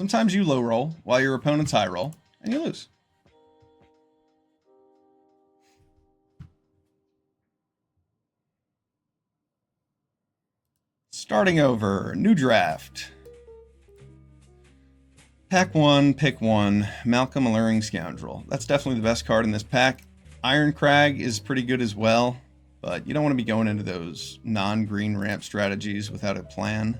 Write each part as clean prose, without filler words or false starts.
Sometimes you low roll while your opponent's high roll, and you lose. Starting over, new draft. Pack 1, pick 1, Malcolm Alluring Scoundrel. That's definitely the best card in this pack. Iron Crag is pretty good as well, but you don't want to be going into those non-green ramp strategies without a plan.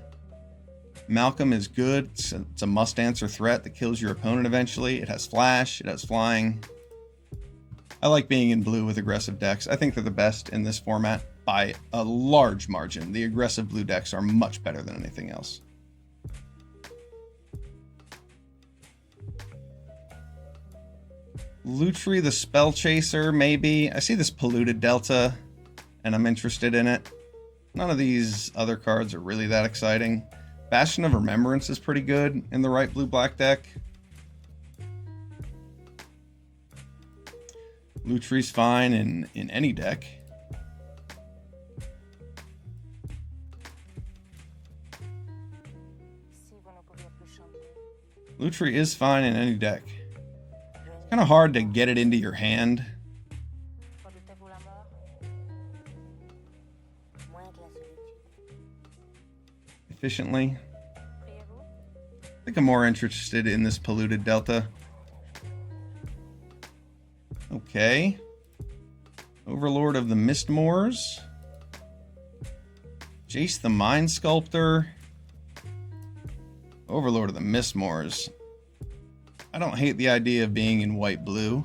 Malcolm is good. It's a must-answer threat that kills your opponent eventually. It has flash, it has flying. I like being in blue with aggressive decks. I think they're the best in this format by a large margin. The aggressive blue decks are much better than anything else. Lutri the Spell Chaser, maybe. I see this Polluted Delta, and I'm interested in it. None of these other cards are really that exciting. Bastion of Remembrance is pretty good in the right blue-black deck. Lutri's fine in any deck. Lutri is fine in any deck. It's kind of hard to get it into your hand. Efficiently. I think I'm more interested in this Polluted Delta. Okay. Overlord of the Mistmoors. Jace the Mind Sculptor. Overlord of the Mistmoors. I don't hate the idea of being in white-blue.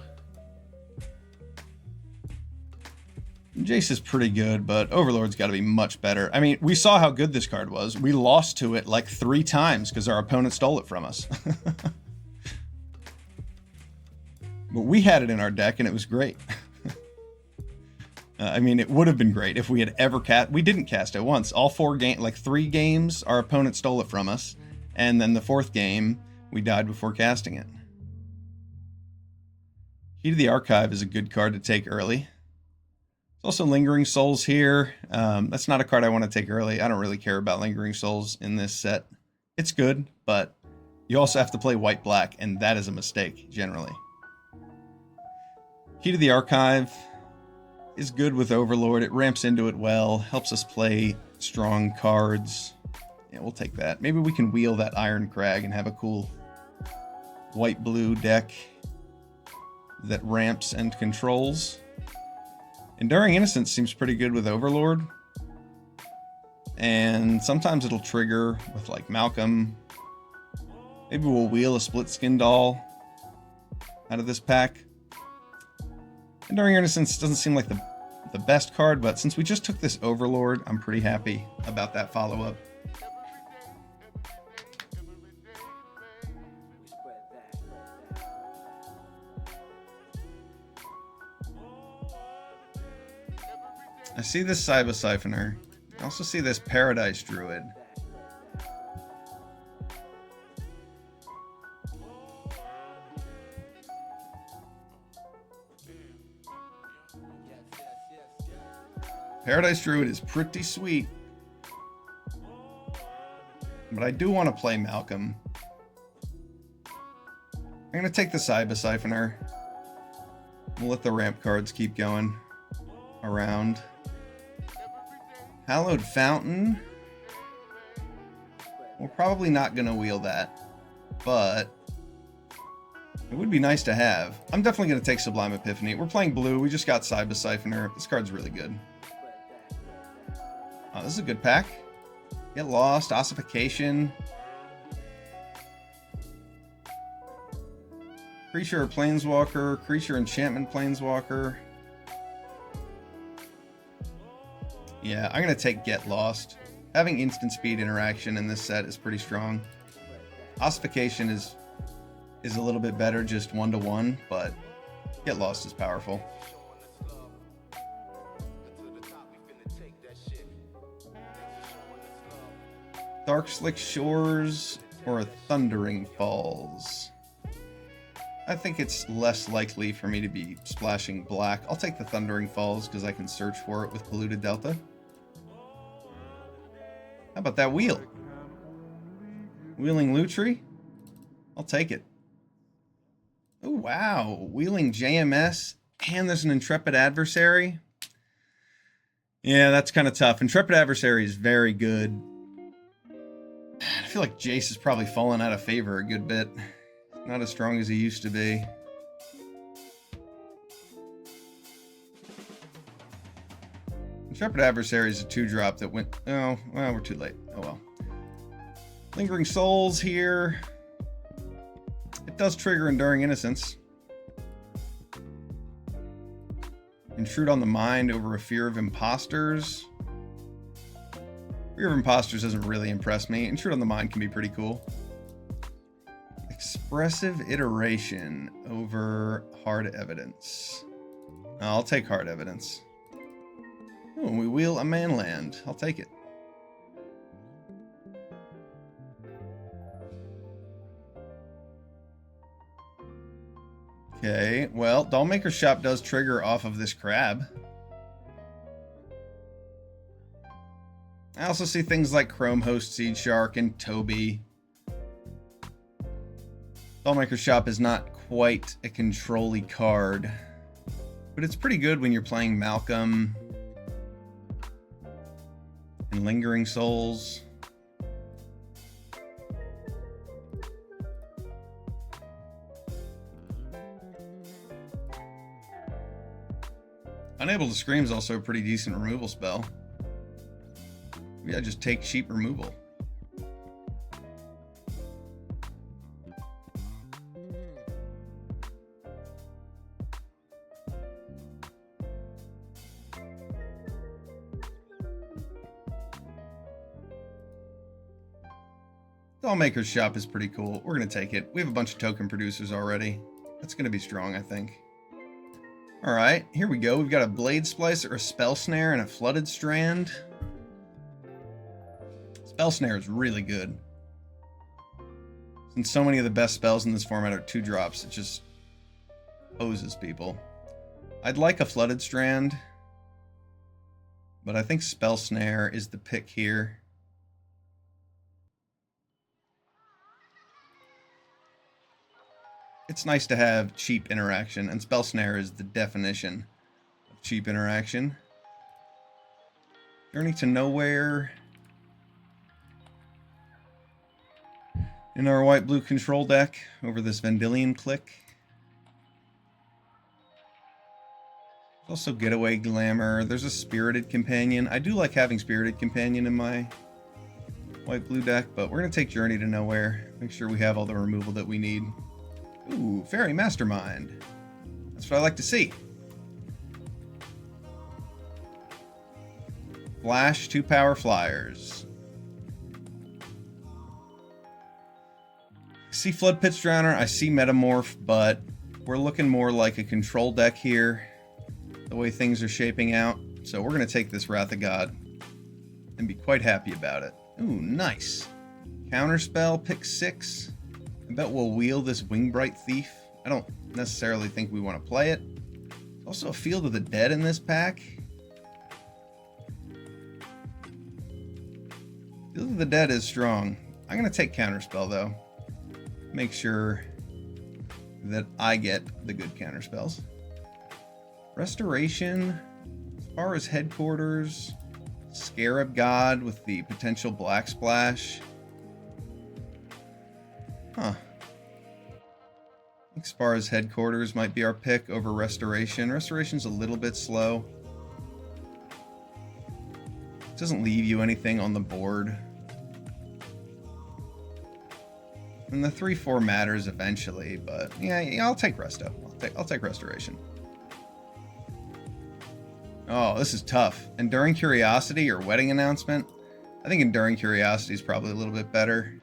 Jace is pretty good, but Overlord's got to be much better. I mean, we saw how good this card was. We lost to it like 3 times because our opponent stole it from us. But we had it in our deck, and it was great. I mean, it would have been great if we had ever cast... We didn't cast it once. All 3 games, our opponent stole it from us. And then the 4th game, we died before casting it. Key to the Archive is a good card to take early. There's also Lingering Souls here. That's not a card I want to take early. I don't really care about Lingering Souls in this set. It's good, but you also have to play white-black, and that is a mistake, generally. Key to the Archive is good with Overlord. It ramps into it well, helps us play strong cards. Yeah, we'll take that. Maybe we can wheel that Iron Crag and have a cool white-blue deck that ramps and controls. Enduring Innocence seems pretty good with Overlord. And sometimes it'll trigger with, like, Malcolm. Maybe we'll wheel a Split Skin Doll out of this pack. Enduring Innocence doesn't seem like the best card, but since we just took this Overlord, I'm pretty happy about that follow-up. I see this Cyber Siphoner. I also see this Paradise Druid. Paradise Druid is pretty sweet. But I do want to play Malcolm. I'm going to take the Cyber Siphoner. We'll let the ramp cards keep going around. Hallowed Fountain. We're probably not going to wheel that, but it would be nice to have. I'm definitely going to take Sublime Epiphany. We're playing blue. We just got Cyber Siphoner. This card's really good. Oh, this is a good pack. Get Lost, Ossification. Creature Planeswalker, Creature Enchantment Planeswalker. Yeah, I'm going to take Get Lost. Having instant speed interaction in this set is pretty strong. Ossification is a little bit better, just 1-1, but Get Lost is powerful. Dark Slick Shores or a Thundering Falls. I think it's less likely for me to be splashing black. I'll take the Thundering Falls because I can search for it with Polluted Delta. How about that wheel? Wheeling Lutri? I'll take it. Oh, wow. Wheeling JMS, and there's an Intrepid Adversary. Yeah, that's kind of tough. Intrepid Adversary is very good. I feel like Jace has probably fallen out of favor a good bit. Not as strong as he used to be. Intrepid Adversary is a 2-drop that went... Oh, well, we're too late. Oh, well. Lingering Souls here. It does trigger Enduring Innocence. Intrude on the Mind over a Fear of Imposters. Fear of Imposters doesn't really impress me. Intrude on the Mind can be pretty cool. Expressive Iteration over Hard Evidence. I'll take Hard Evidence. Oh, we wheel a Manland. I'll take it. Okay, well, Dollmaker's Shop does trigger off of this crab. I also see things like Chrome Host, Seed Shark, and Toby. Dollmaker's Shop is not quite a control-y card, but it's pretty good when you're playing Malcolm and Lingering Souls. Unable to Scream is also a pretty decent removal spell. Maybe I just take cheap removal. Dollmaker's Shop is pretty cool. We're going to take it. We have a bunch of token producers already. That's going to be strong, I think. Alright, here we go. We've got a Blade Splicer, a Spell Snare, and a Flooded Strand. Spell Snare is really good. Since so many of the best spells in this format are 2-drops, it just poses people. I'd like a Flooded Strand, but I think Spell Snare is the pick here. It's nice to have cheap interaction, and Spell Snare is the definition of cheap interaction. Journey to Nowhere. In our white-blue control deck, over this Vendilion Click. There's also Getaway Glamour. There's a Spirited Companion. I do like having Spirited Companion in my white-blue deck, but we're going to take Journey to Nowhere. Make sure we have all the removal that we need. Ooh, Fairy Mastermind. That's what I like to see. Flash 2-power flyers. I see Flood Pitch Drowner, I see Metamorph, but we're looking more like a control deck here, the way things are shaping out. So we're going to take this Wrath of God and be quite happy about it. Ooh, nice. Counterspell, pick 6. I bet we'll wheel this Wingbright Thief. I don't necessarily think we want to play it. There's also a Field of the Dead in this pack. Field of the Dead is strong. I'm going to take Counterspell, though. Make sure that I get the good counterspells. Restoration. As far as Headquarters. Scarab God with the potential Black Splash. Huh. As far as Headquarters might be our pick over Restoration. Restoration's a little bit slow. It doesn't leave you anything on the board. And the 3-4 matters eventually, but yeah, I'll take Resto. I'll take Restoration. Oh, this is tough. Enduring Curiosity or Wedding Announcement? I think Enduring Curiosity is probably a little bit better.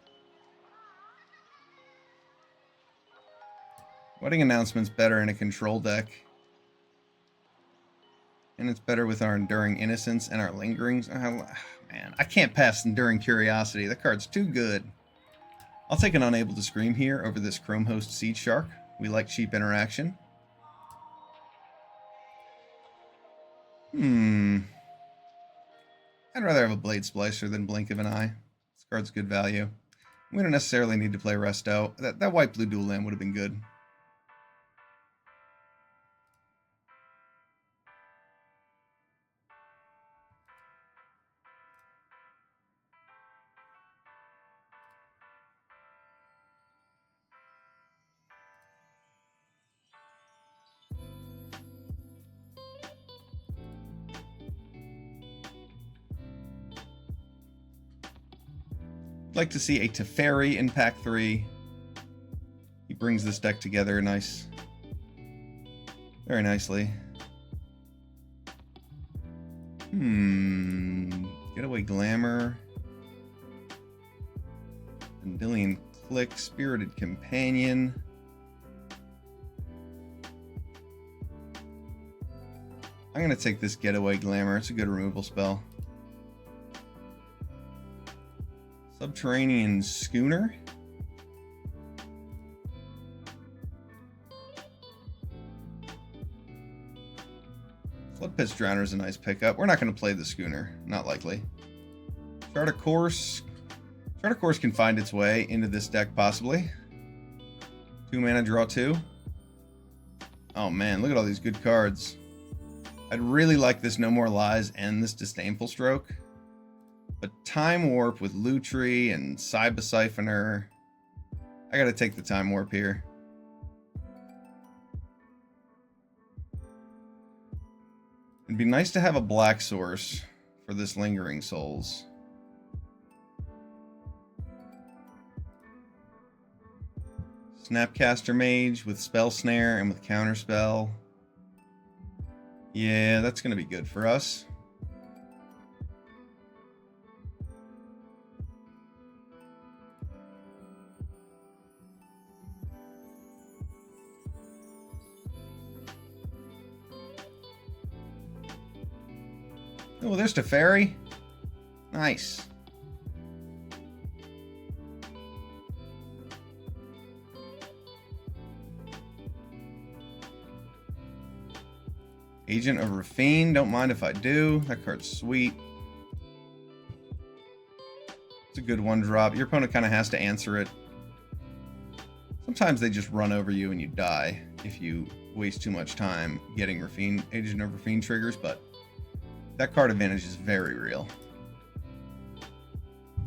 Wedding Announcement's better in a control deck. And it's better with our Enduring Innocence and our Lingerings. Oh, man, I can't pass Enduring Curiosity. The card's too good. I'll take an Unable to Scream here over this Chrome Host Seed Shark. We like cheap interaction. I'd rather have a Blade Splicer than Blink of an Eye. This card's good value. We don't necessarily need to play Resto. That white-blue dual land would have been good. Like to see a Teferi in pack 3. He brings this deck together very nicely. Getaway Glamour. Vendilion Click, Spirited Companion. I'm gonna take this Getaway Glamour. It's a good removal spell. Subterranean Schooner. Flood Pit's Drowner is a nice pickup. We're not going to play the Schooner. Not likely. Chart a Course. Chart a Course can find its way into this deck, possibly. 2 mana, draw 2. Oh man, look at all these good cards. I'd really like this No More Lies and this Disdainful Stroke. But Time Warp with Lutri and Cyber Siphoner. I gotta take the Time Warp here. It'd be nice to have a black source for this Lingering Souls. Snapcaster Mage with Spell Snare and with Counterspell. Yeah, that's gonna be good for us. Oh, there's Teferi. Nice. Agent of Rafine. Don't mind if I do. That card's sweet. It's a good one drop. Your opponent kind of has to answer it. Sometimes they just run over you and you die if you waste too much time getting Agent of Rafine triggers, but that card advantage is very real.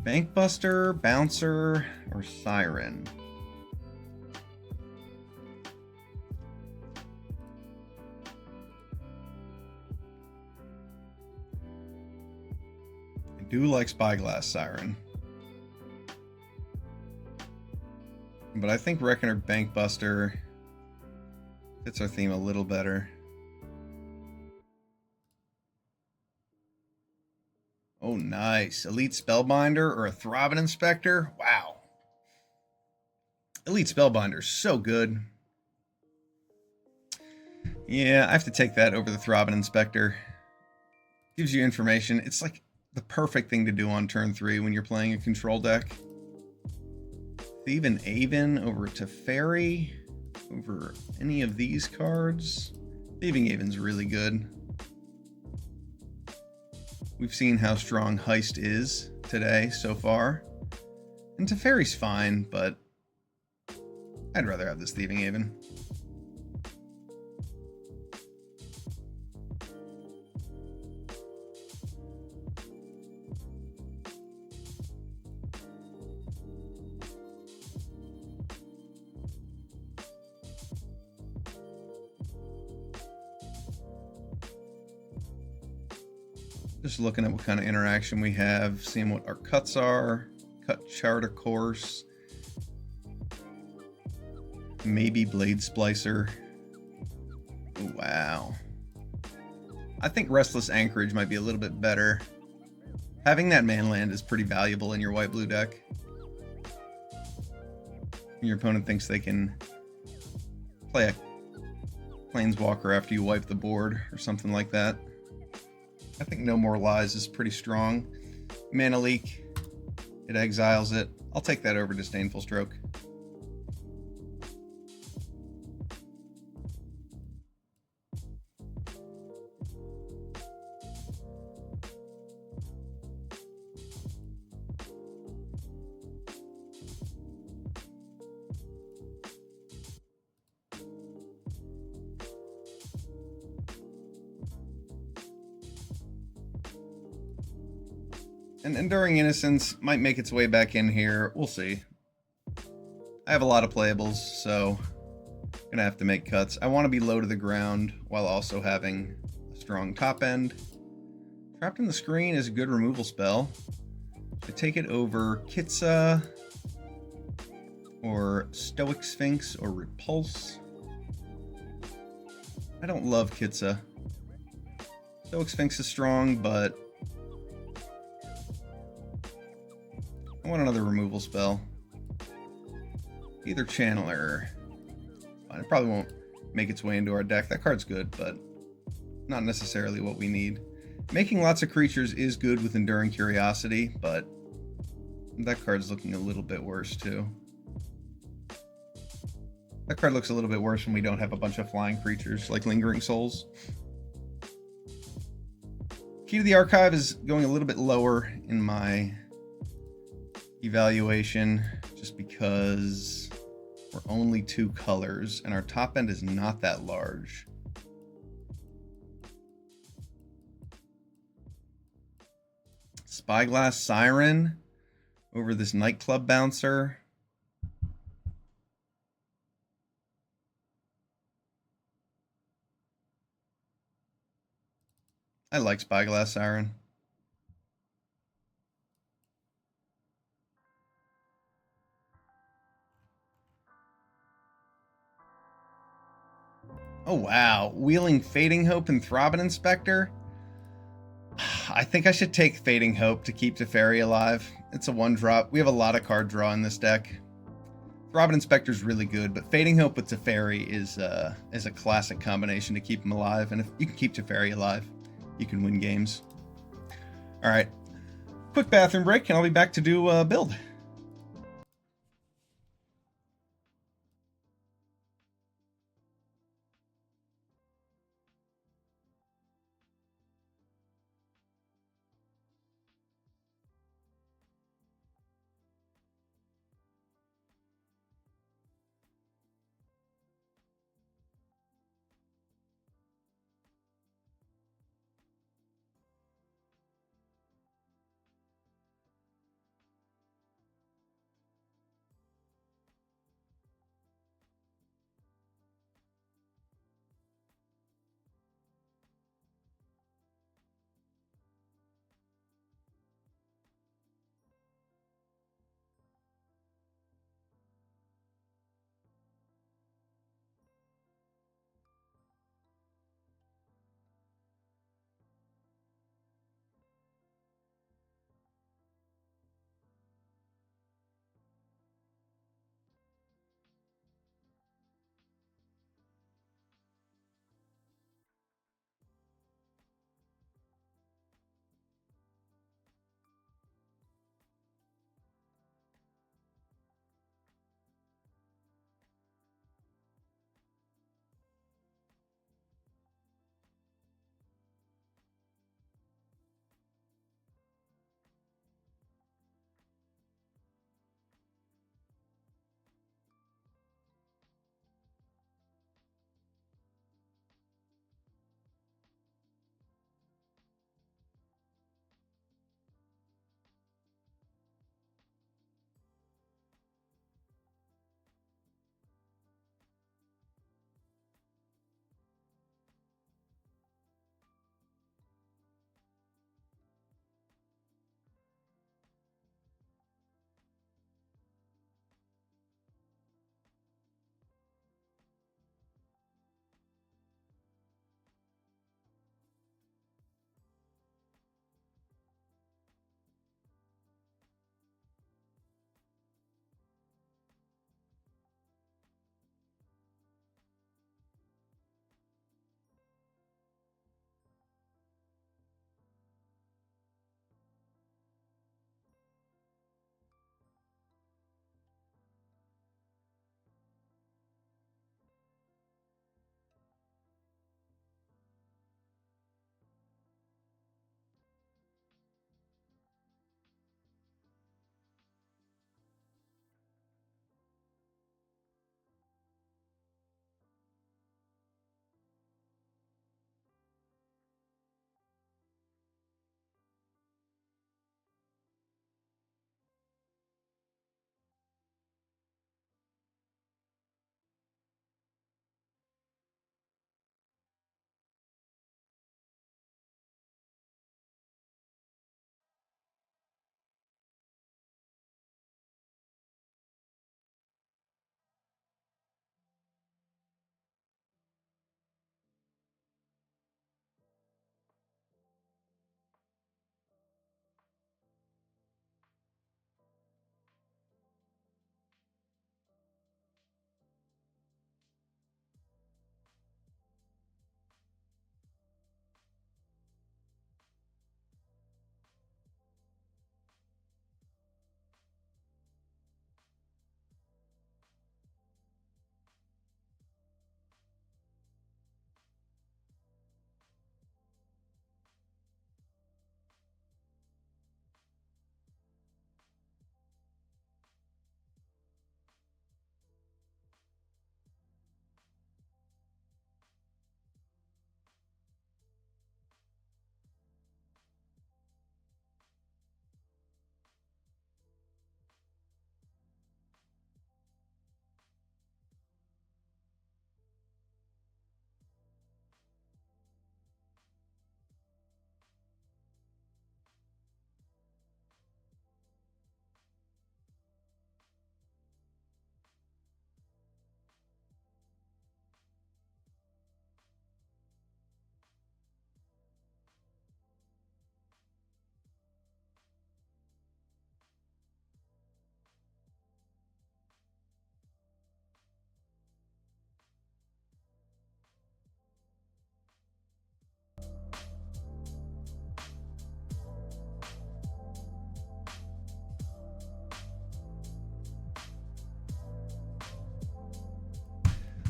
Bankbuster, Bouncer, or Siren? I do like Spyglass Siren. But I think Reckoner Bankbuster fits our theme a little better. Oh, nice. Elite Spellbinder or a Throbbing Inspector? Wow. Elite Spellbinder is so good. Yeah, I have to take that over the Throbbing Inspector. Gives you information. It's like the perfect thing to do on turn 3 when you're playing a control deck. Thieving Aven over Teferi over any of these cards. Thieving Aven's really good. We've seen how strong Heist is today so far. And Teferi's fine, but I'd rather have this Thieving Haven. Just looking at what kind of interaction we have, seeing what our cuts are. Cut Chart a Course. Maybe Blade Splicer. Oh, wow. I think Restless Anchorage might be a little bit better. Having that man land is pretty valuable in your white-blue deck. Your opponent thinks they can play a Planeswalker after you wipe the board or something like that. I think No More Lies is pretty strong. Mana Leak. It exiles it. I'll take that over Disdainful Stroke. And Enduring Innocence might make its way back in here. We'll see. I have a lot of playables, so I'm gonna have to make cuts. I want to be low to the ground while also having a strong top end. Trapped in the Screen is a good removal spell. I take it over Kitsa, or Stoic Sphinx, or Repulse. I don't love Kitsa. Stoic Sphinx is strong, but I want another removal spell. Either Channeler. Fine, it probably won't make its way into our deck. That card's good, but not necessarily what we need. Making lots of creatures is good with Enduring Curiosity, but that card's looking a little bit worse too. That card looks a little bit worse when we don't have a bunch of flying creatures like Lingering Souls. Key to the Archive is going a little bit lower in my evaluation just because we're only 2 colors and our top end is not that large. Spyglass Siren over this Nightclub Bouncer. I like Spyglass Siren. Oh wow, wheeling Fading Hope and Throbbing Inspector? I think I should take Fading Hope to keep Teferi alive. It's a 1-drop. We have a lot of card draw in this deck. Throbbing Inspector is really good, but Fading Hope with Teferi is a classic combination to keep him alive. And if you can keep Teferi alive, you can win games. All right, quick bathroom break, and I'll be back to do a build.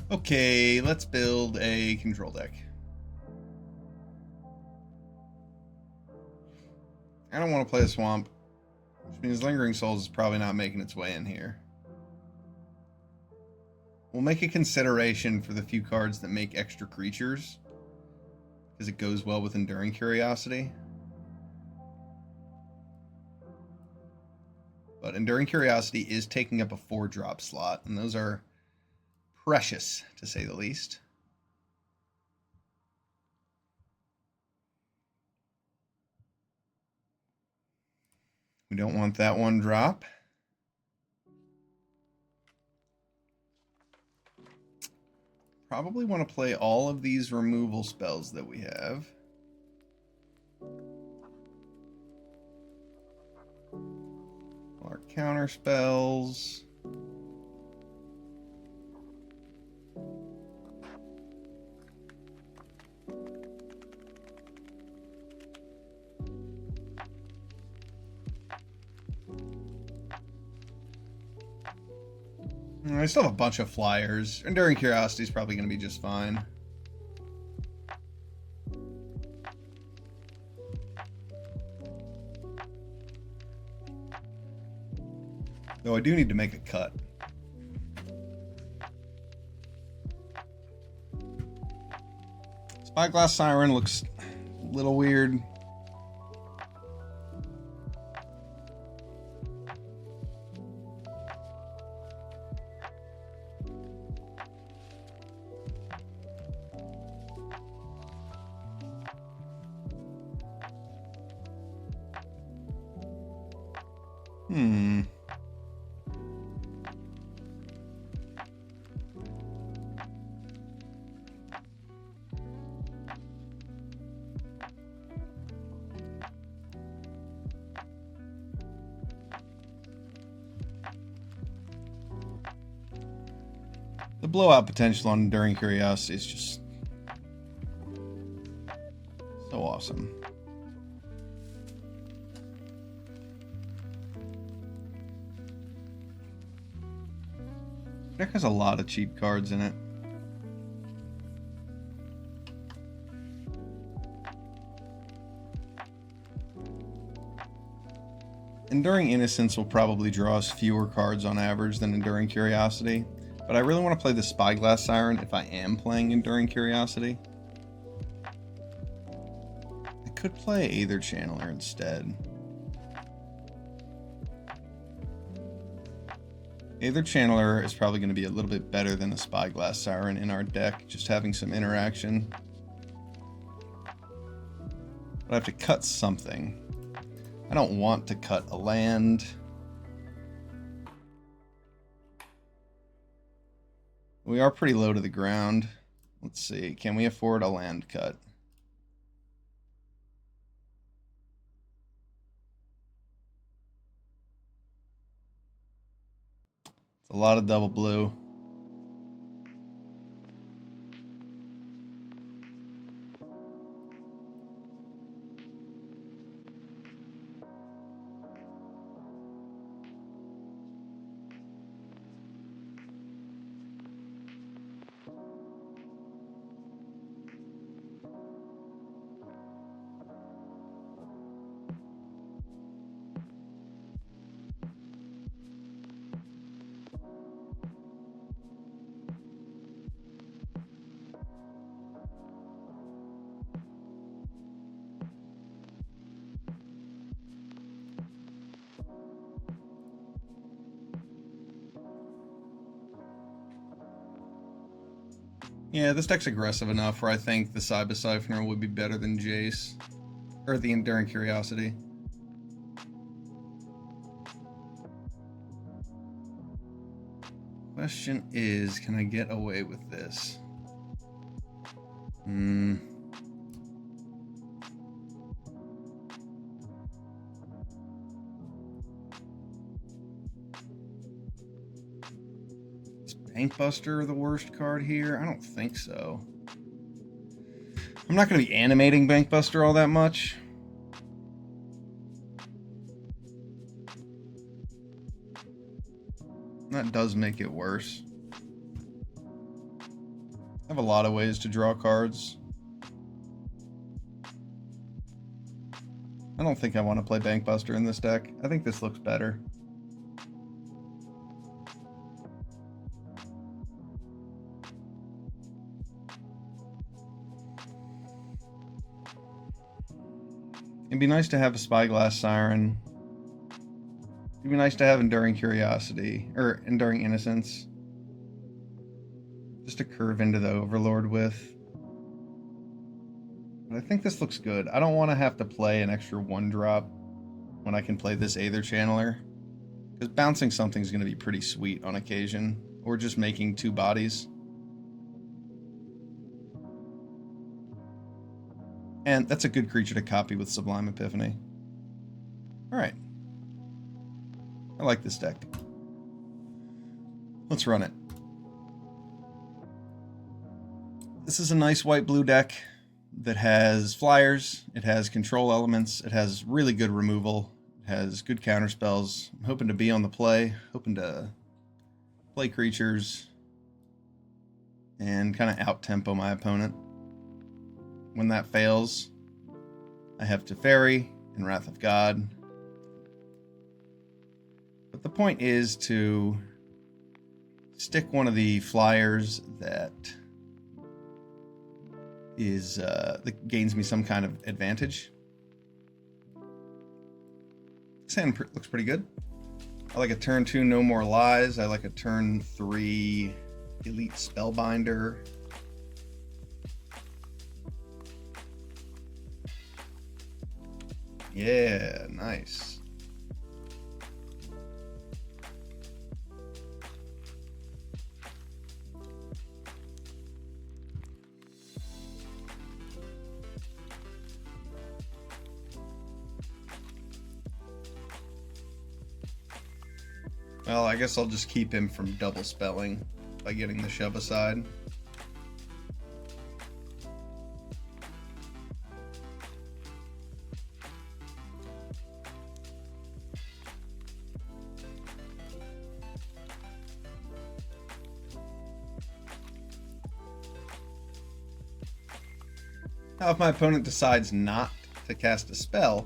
Okay, let's build a control deck. I don't want to play a swamp, which means Lingering Souls is probably not making its way in here. We'll make a consideration for the few cards that make extra creatures, because it goes well with Enduring Curiosity. But Enduring Curiosity is taking up a 4-drop slot, and those are precious, to say the least. We don't want that 1-drop. Probably want to play all of these removal spells that we have. Our counter spells. I still have a bunch of flyers. Enduring Curiosity is probably going to be just fine. Though I do need to make a cut. Spyglass Siren looks a little weird. The blowout potential on Enduring Curiosity is just so awesome. Deck has a lot of cheap cards in it. Enduring Innocence will probably draw us fewer cards on average than Enduring Curiosity, but I really want to play the Spyglass Siren if I am playing Enduring Curiosity. I could play Aether Channeler instead. Aether Channeler is probably going to be a little bit better than a Spyglass Siren in our deck, just having some interaction. But I have to cut something. I don't want to cut a land. We are pretty low to the ground. Let's see, can we afford a land cut? It's a lot of double blue. Yeah, this deck's aggressive enough where I think the Cyber Siphoner would be better than Jace. Or the Enduring Curiosity. Question is, can I get away with this? Is Bankbuster the worst card here? I don't think so. I'm not going to be animating Bankbuster all that much. That does make it worse. I have a lot of ways to draw cards. I don't think I want to play Bankbuster in this deck. I think this looks better. It'd be nice to have a Spyglass Siren. It'd be nice to have Enduring Curiosity, or Enduring Innocence. Just to curve into the Overlord with. But I think this looks good. I don't want to have to play an extra 1-drop when I can play this Aether Channeler. Because bouncing something's going to be pretty sweet on occasion. Or just making 2 bodies. And that's a good creature to copy with Sublime Epiphany. Alright. I like this deck. Let's run it. This is a nice white-blue deck that has flyers, it has control elements, it has really good removal, it has good counter spells. I'm hoping to be on the play, hoping to play creatures and kind of out-tempo my opponent. When that fails, I have Teferi and Wrath of God. But the point is to stick one of the flyers that that gains me some kind of advantage. This hand looks pretty good. I like a turn 2 No More Lies. I like a turn 3 Elite Spellbinder. Yeah, nice. Well, I guess I'll just keep him from double spelling by getting the Shove Aside. Now, if my opponent decides not to cast a spell,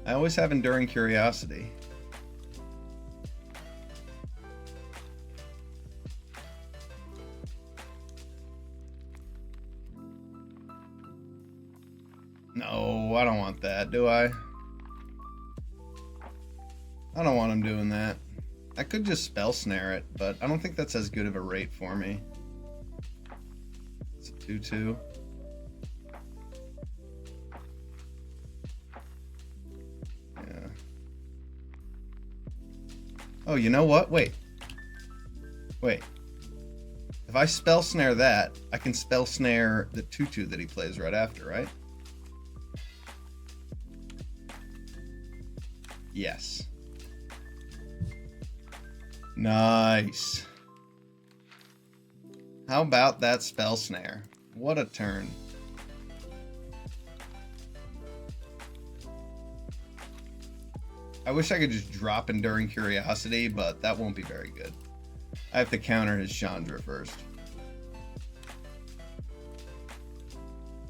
I always have Enduring Curiosity. No, I don't want that, do I? I don't want him doing that. I could just Spell Snare it, but I don't think that's as good of a rate for me. It's a 2/2. Yeah. Oh, you know what? Wait. If I Spell Snare that, I can Spell Snare the 2/2 that he plays right after, right? Yes. Nice. How about that Spell Snare? What a turn. I wish I could just drop Enduring Curiosity, but that won't be very good. I have to counter his Chandra first.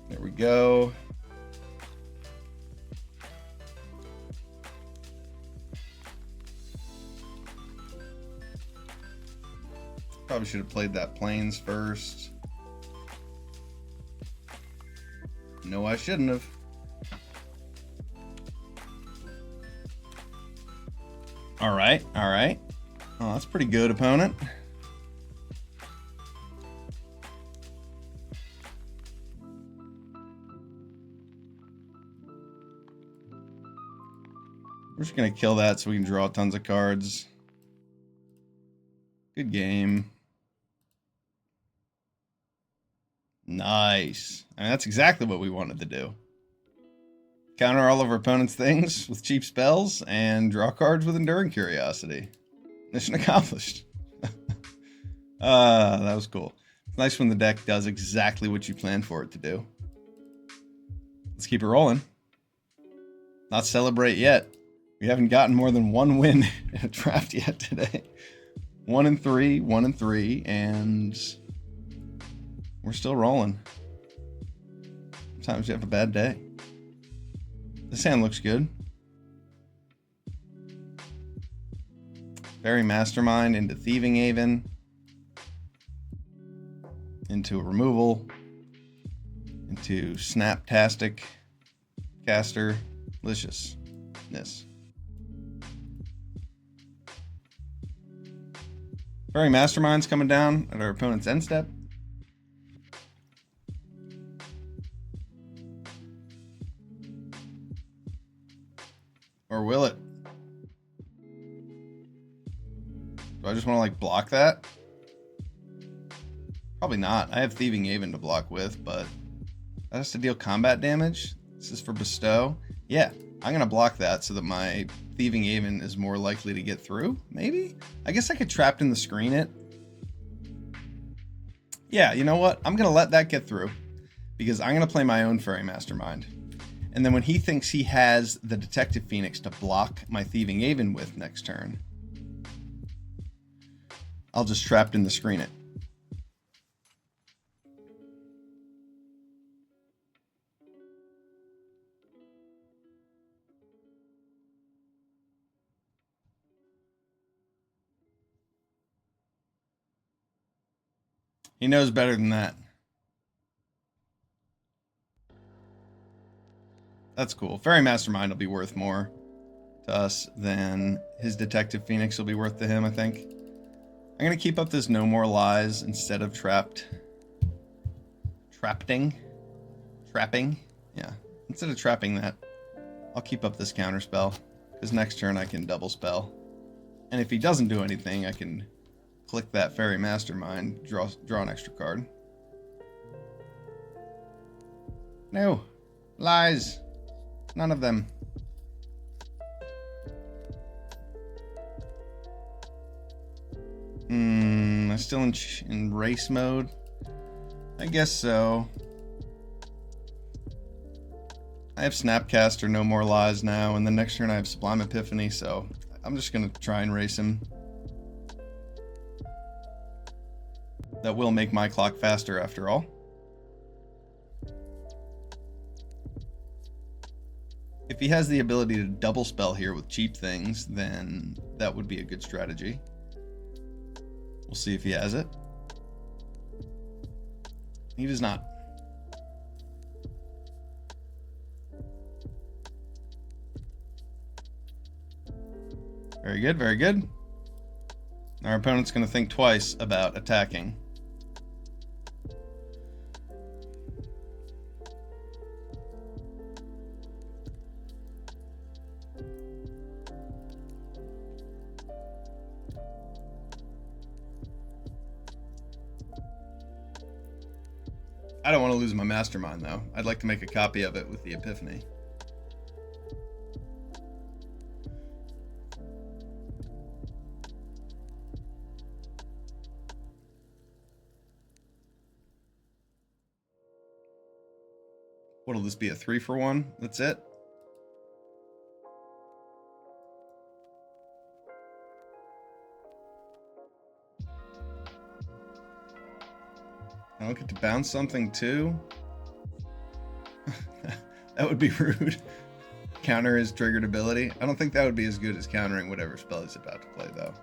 There we go. Probably should have played that Plains first. No, I shouldn't have. All right. Oh, that's pretty good, opponent. We're just going to kill that so we can draw tons of cards. Good game. Nice. I mean, that's exactly what we wanted to do. Counter all of our opponent's things with cheap spells and draw cards with Enduring Curiosity. Mission accomplished. That was cool. It's nice when the deck does exactly what you planned for it to do. Let's keep it rolling. Not celebrate yet. We haven't gotten more than 1 win in a draft yet today. 1-3, 1-3, and We're still rolling. Sometimes you have a bad day. This hand looks good. Very Mastermind into Thieving Haven. Into a removal. Into Snaptastic. Caster. Liciousness. Very Mastermind's coming down at our opponent's end step. Or will it? Do I just want to like block that? Probably not. I have Thieving Haven to block with, but that has to deal combat damage. This is for bestow. Yeah, I'm gonna block that so that my Thieving Haven is more likely to get through. Maybe? I guess I could Trapped in the Screen it. Yeah, you know what? I'm gonna let that get through because I'm gonna play my own Fairy Mastermind. And then when he thinks he has the Detective Phoenix to block my Thieving Haven with next turn, I'll just Trapped in the Screen it. He knows better than that. That's cool. Fairy Mastermind will be worth more to us than his Detective Phoenix will be worth to him, I think. I'm going to keep up this No More Lies instead of Trapping. Yeah. Instead of trapping that, I'll keep up this counterspell. Because next turn I can double spell. And if he doesn't do anything, I can click that Fairy Mastermind, draw an extra card. No. Lies. None of them. I'm still in race mode? I guess so. I have Snapcaster, No More Lies now, and the next turn I have Sublime Epiphany, so I'm just going to try and race him. That will make my clock faster after all. If he has the ability to double spell here with cheap things, then that would be a good strategy. We'll see if he has it. He does not. Very good, very good. Our opponent's going to think twice about attacking. I don't want to lose my Mastermind, though. I'd like to make a copy of it with the Epiphany. What'll this be, a 3-for-1? That's it? I don't get to bounce something too? That would be rude. Counter his triggered ability. I don't think that would be as good as countering whatever spell he's about to play, though.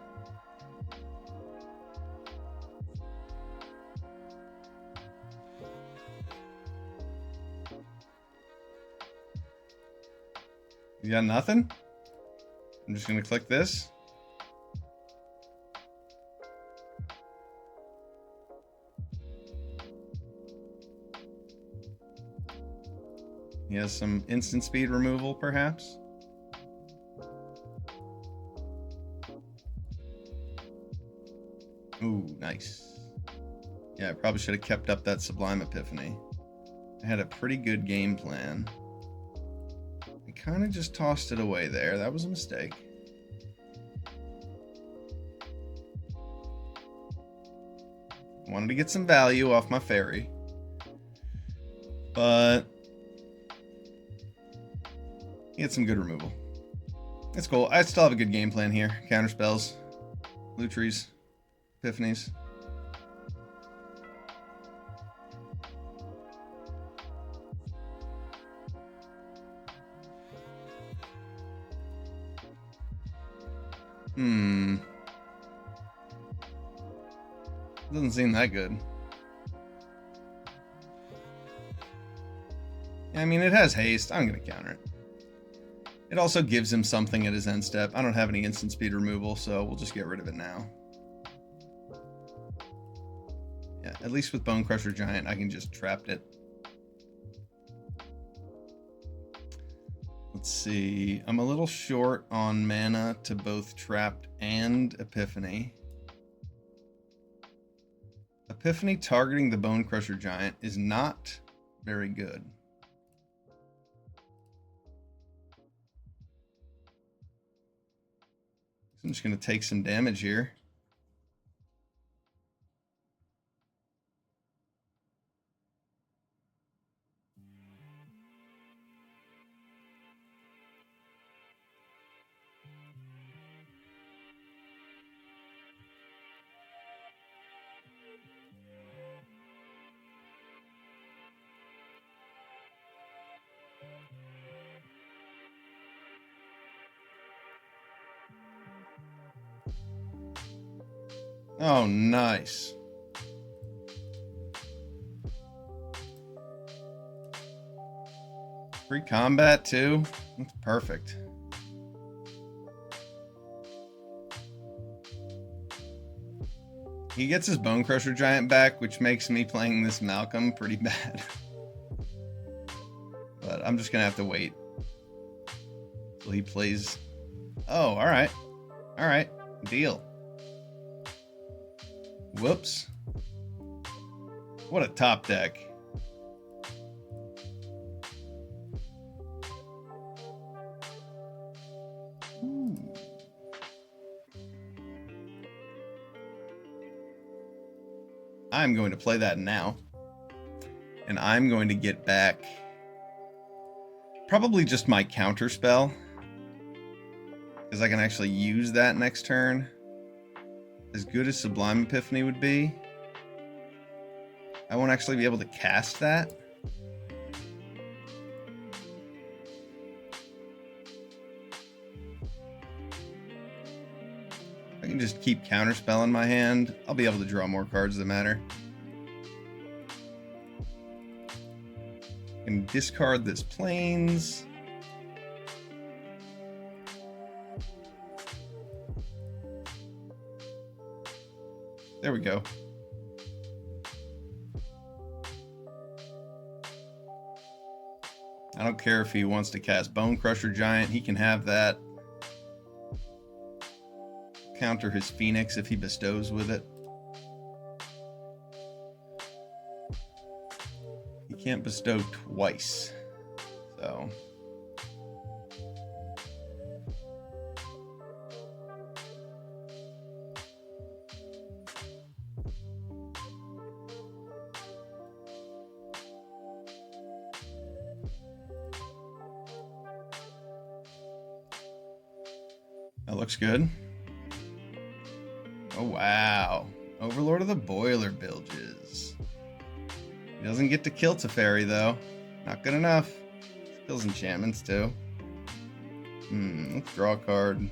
You got nothing? I'm just going to click this. He has some instant speed removal, perhaps. Ooh, nice. Yeah, I probably should have kept up that Sublime Epiphany. I had a pretty good game plan. I kind of just tossed it away there. That was a mistake. I wanted to get some value off my fairy. But he had some good removal. That's cool. I still have a good game plan here. Counter spells, Lutries, Epiphanies. Doesn't seem that good. I mean, it has haste. I'm going to counter it. It also gives him something at his end step. I don't have any instant speed removal, so we'll just get rid of it now. Yeah, at least with Bone Crusher Giant, I can just trap it. Let's see. I'm a little short on mana to both Trapped and Epiphany. Epiphany targeting the Bone Crusher Giant is not very good. I'm just going to take some damage here. Oh, nice. Free combat too. That's perfect. He gets his Bone Crusher Giant back, which makes me playing this Malcolm pretty bad. But I'm just gonna have to wait till he plays. Oh, all right. All right. Deal. Whoops. What a top deck. Ooh. I'm going to play that now. And I'm going to get back probably just my counter spell, because I can actually use that next turn. As good as Sublime Epiphany would be, I won't actually be able to cast that. I can just keep Counterspell in my hand. I'll be able to draw more cards that matter. I can discard this Plains. There we go. I don't care if he wants to cast Bone Crusher Giant. He can have that. Counter his Phoenix if he bestows with it. He can't bestow twice. So... that looks good. Oh, wow. Overlord of the Boiler Bilges. He doesn't get to kill Teferi, though. Not good enough. Kills enchantments, too. Let's draw a card.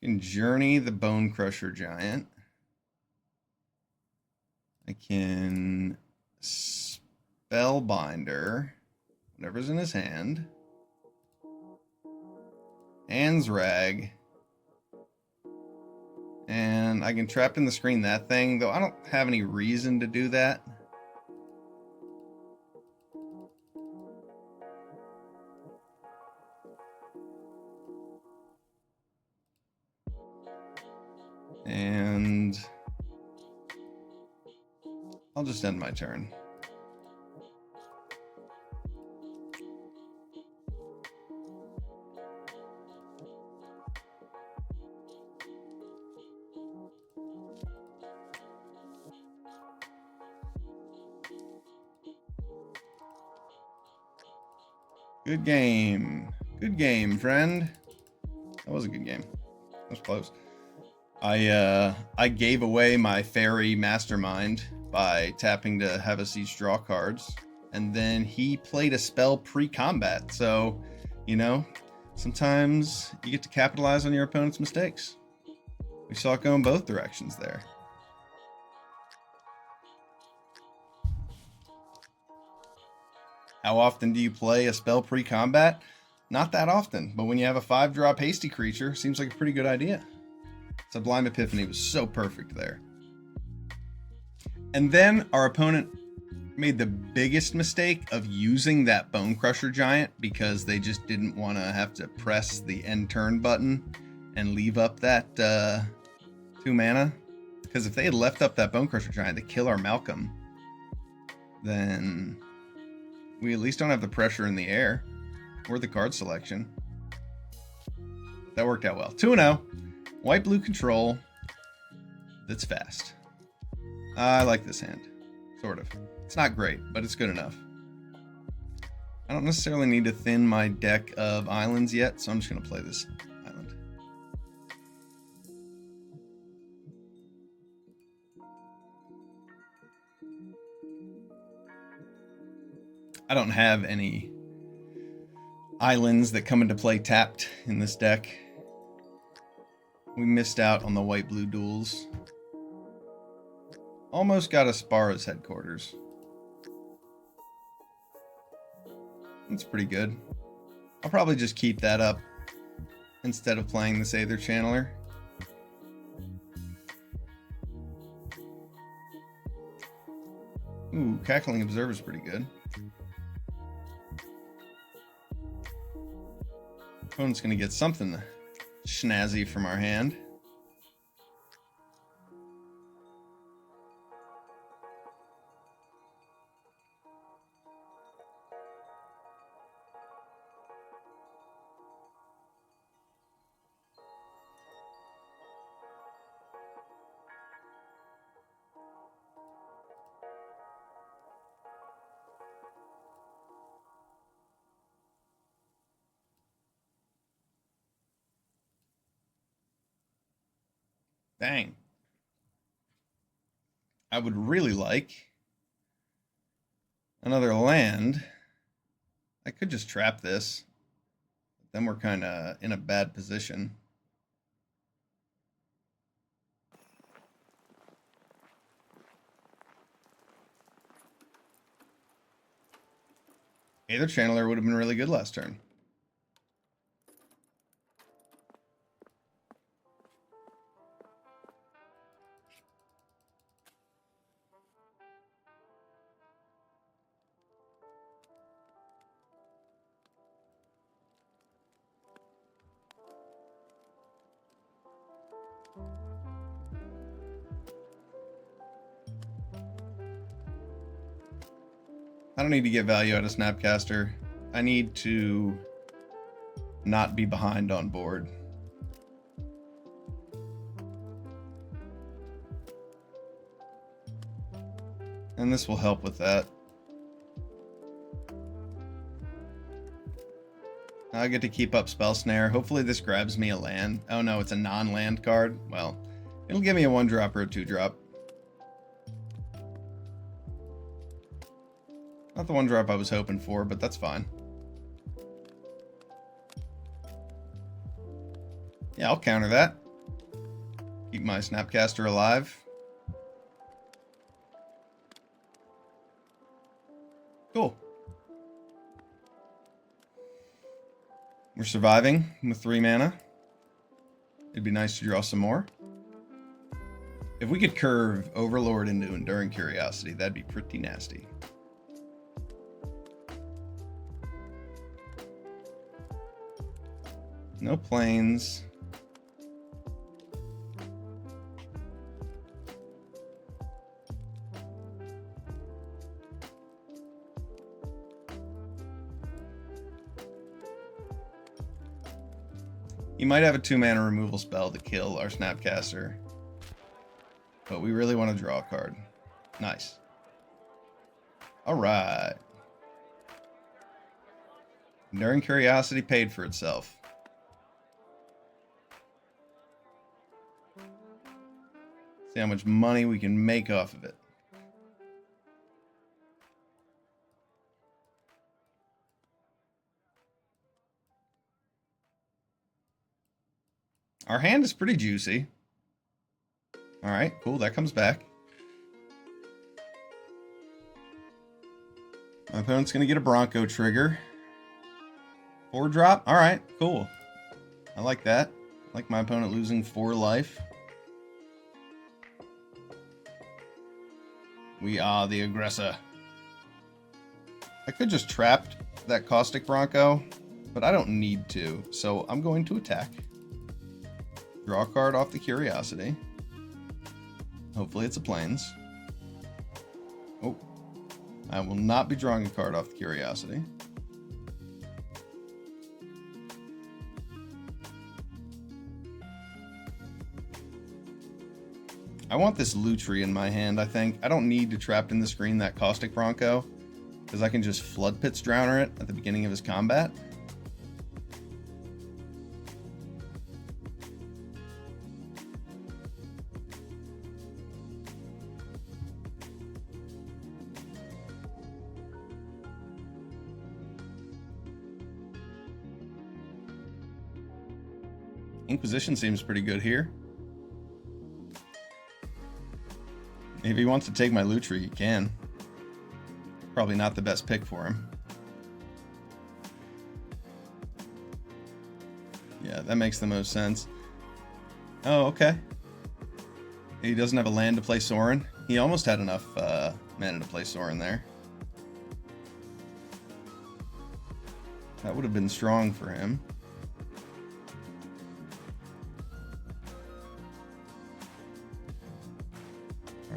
You can Journey the Bone Crusher Giant. I can Spellbinder whatever's in his hand. Anzrag. And I can Trap in the Screen that thing, though I don't have any reason to do that. And I'll just end my turn. Good game. Good game, friend. That was a good game. That was close. I gave away my fairy mastermind by tapping to have us each draw cards. And then he played a spell pre-combat. So, you know, sometimes you get to capitalize on your opponent's mistakes. We saw it go in both directions there. How often do you play a spell pre-combat? Not that often, but when you have a 5-drop hasty creature, seems like a pretty good idea. Sublime Epiphany was so perfect there. And then our opponent made the biggest mistake of using that Bone Crusher Giant because they just didn't want to have to press the end turn button and leave up that 2 mana. Because if they had left up that Bone Crusher Giant to kill our Malcolm, then we at least don't have the pressure in the air or the card selection. That worked out well. 2-0. White blue control. That's fast. I like this hand. Sort of. It's not great, but it's good enough. I don't necessarily need to thin my deck of islands yet, so I'm just going to play this island. I don't have any islands that come into play tapped in this deck. We missed out on the white-blue duels. Almost got a Sparrow's headquarters. That's pretty good. I'll probably just keep that up instead of playing this Aether Channeler. Ooh, Cackling Observer's pretty good. Opponent's gonna get something snazzy from our hand. Dang. I would really like another land. I could just trap this. Then we're kind of in a bad position. Aether Channeler would have been really good last turn. I don't need to get value out of Snapcaster. I need to not be behind on board. And this will help with that. I get to keep up Spell Snare. Hopefully this grabs me a land. Oh no, it's a non-land card. Well, it'll give me a 1-drop or a 2-drop. Not the 1-drop I was hoping for, but that's fine. Yeah, I'll counter that. Keep my Snapcaster alive. Cool. We're surviving with 3 mana. It'd be nice to draw some more. If we could curve Overlord into Enduring Curiosity, that'd be pretty nasty. No planes. You might have a 2-mana removal spell to kill our Snapcaster, but we really want to draw a card. Nice. All right. Enduring Curiosity paid for itself. See how much money we can make off of it. Our hand is pretty juicy. All right, cool. That comes back. My opponent's going to get a Bronco trigger. 4-drop. All right, cool. I like that. I like my opponent losing 4 life. We are the aggressor. I could just trap that Caustic Bronco, but I don't need to, so I'm going to attack. Draw a card off the Curiosity. Hopefully it's a Plains. Oh, I will not be drawing a card off the Curiosity. I want this Lutri in my hand, I think. I don't need to trap in the screen that Caustic Bronco, because I can just Flood Pits Drowner it at the beginning of his combat. Inquisition seems pretty good here. If he wants to take my Lutri, he can. Probably not the best pick for him. Yeah, that makes the most sense. Oh, okay. He doesn't have a land to play Sorin. He almost had enough mana to play Sorin there. That would have been strong for him.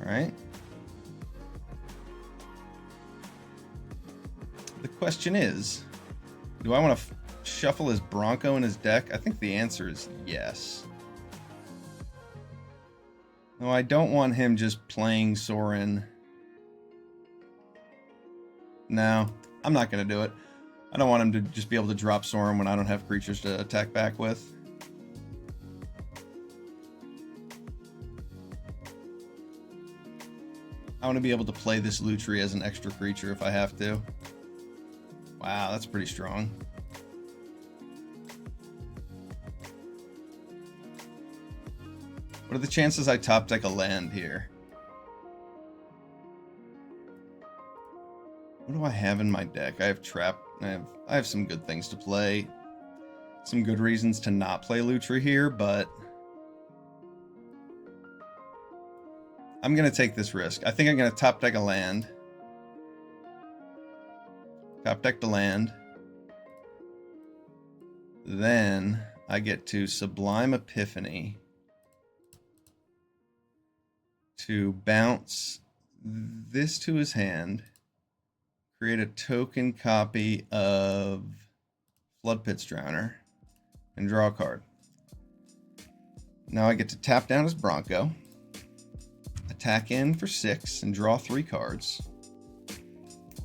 Alright. The question is, do I want to shuffle his Bronco in his deck? I think the answer is yes. No, I don't want him just playing Sorin. No, I'm not going to do it. I don't want him to just be able to drop Sorin when I don't have creatures to attack back with. I want to be able to play this Lutri as an extra creature if I have to. Wow, that's pretty strong. What are the chances I top deck a land here? What do I have in my deck? I have Trap. I have some good things to play. Some good reasons to not play Lutri here, but I'm going to take this risk. I think I'm going to top deck a land. Top deck the land. Then I get to Sublime Epiphany to bounce this to his hand, create a token copy of Flood Pits Drowner, and draw a card. Now I get to tap down his Bronco, attack in for 6, and draw 3 cards.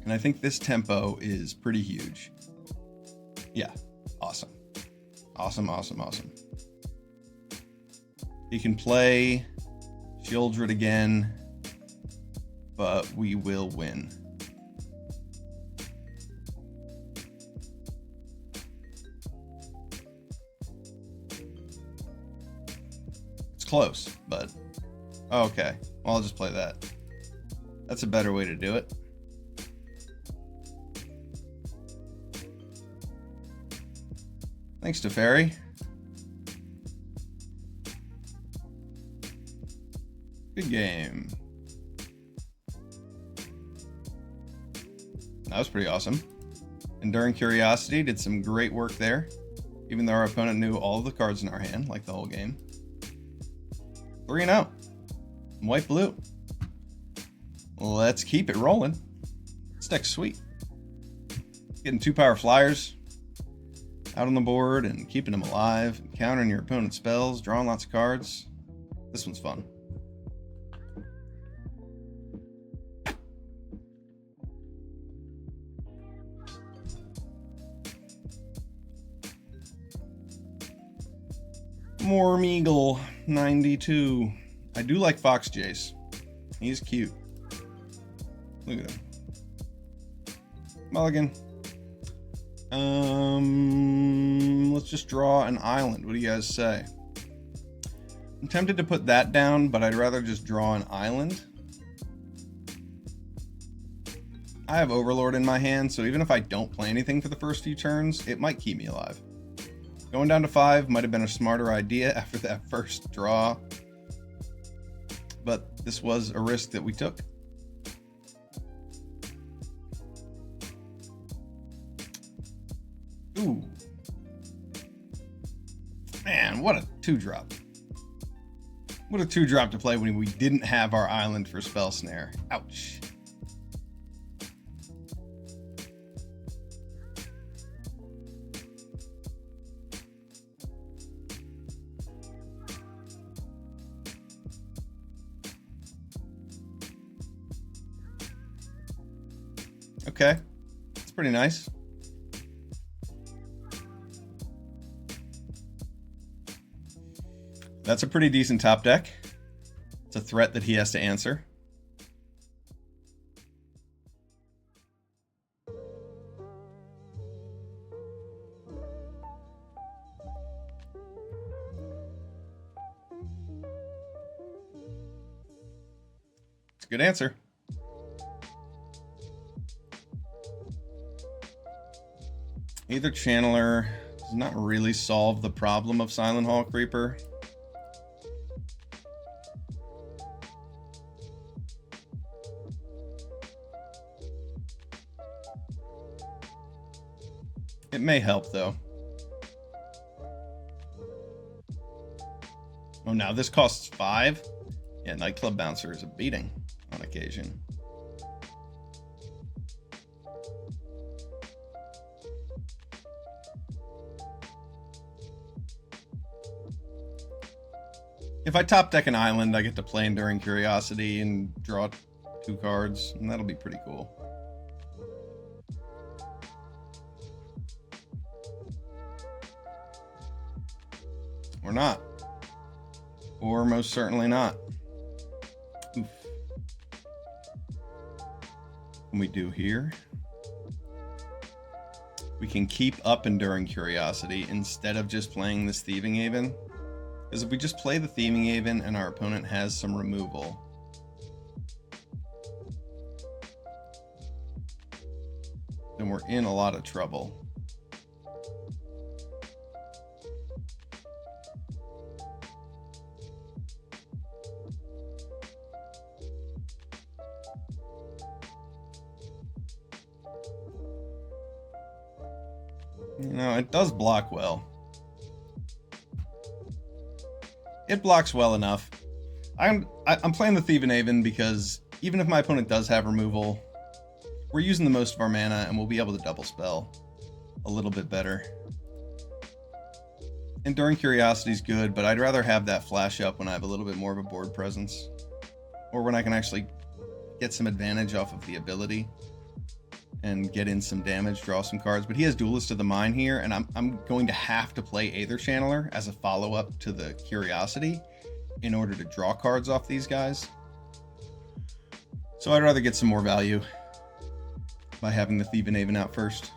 And I think this tempo is pretty huge. Yeah, awesome. Awesome, awesome, awesome. He can play Shieldred again, but we will win. It's close, but okay. Well, I'll just play that. That's a better way to do it. Thanks to Fairy. Good game. That was pretty awesome. Enduring Curiosity did some great work there, even though our opponent knew all of the cards in our hand, like the whole game. 3-0. White blue. Let's keep it rolling. This deck's sweet. Getting 2 power flyers out on the board and keeping them alive, and countering your opponent's spells, drawing lots of cards. This one's fun. Mormeagle 92. I do like Fox Jace. He's cute. Look at him. Mulligan. Let's just draw an island. What do you guys say? I'm tempted to put that down, but I'd rather just draw an island. I have Overlord in my hand, so even if I don't play anything for the first few turns, it might keep me alive. Going down to 5 might have been a smarter idea after that first draw, but this was a risk that we took. Ooh. Man, what a 2-drop. What a 2-drop to play when we didn't have our island for Spell Snare. Ouch. Okay, that's pretty nice. That's a pretty decent top deck. It's a threat that he has to answer. It's a good answer. Either Channeler does not really solve the problem of Silent Hall Creeper. It may help, though. Oh, now this costs 5? Yeah, Nightclub Bouncer is a beating on occasion. If I top deck an island, I get to play Enduring Curiosity and draw 2 cards, and that'll be pretty cool. Or not. Or most certainly not. Oof. What can we do here? We can keep up Enduring Curiosity instead of just playing this Thieving Haven. Because if we just play the Thieving Haven and our opponent has some removal, then we're in a lot of trouble. You know, it does block well. It blocks well enough. I'm playing the Thieving Haven because even if my opponent does have removal, we're using the most of our mana and we'll be able to double spell a little bit better. Enduring Curiosity is good, but I'd rather have that flash up when I have a little bit more of a board presence, or when I can actually get some advantage off of the ability and get in some damage, draw some cards. But he has Duelist of the Mind here, and I'm going to have to play Aether Channeler as a follow-up to the Curiosity in order to draw cards off these guys. So I'd rather get some more value by having the Thieving Haven out first.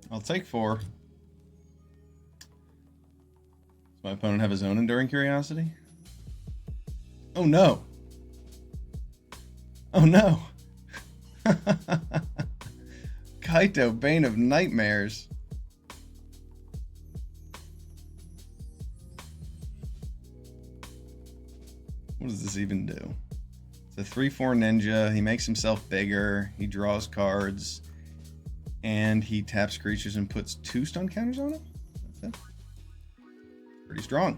I'll take 4. Does my opponent have his own Enduring Curiosity? Oh no! Oh no! Kaito, Bane of Nightmares. What does this even do? It's a 3/4 ninja. He makes himself bigger. He draws cards. And he taps creatures and puts 2 stun counters on them? That's pretty strong.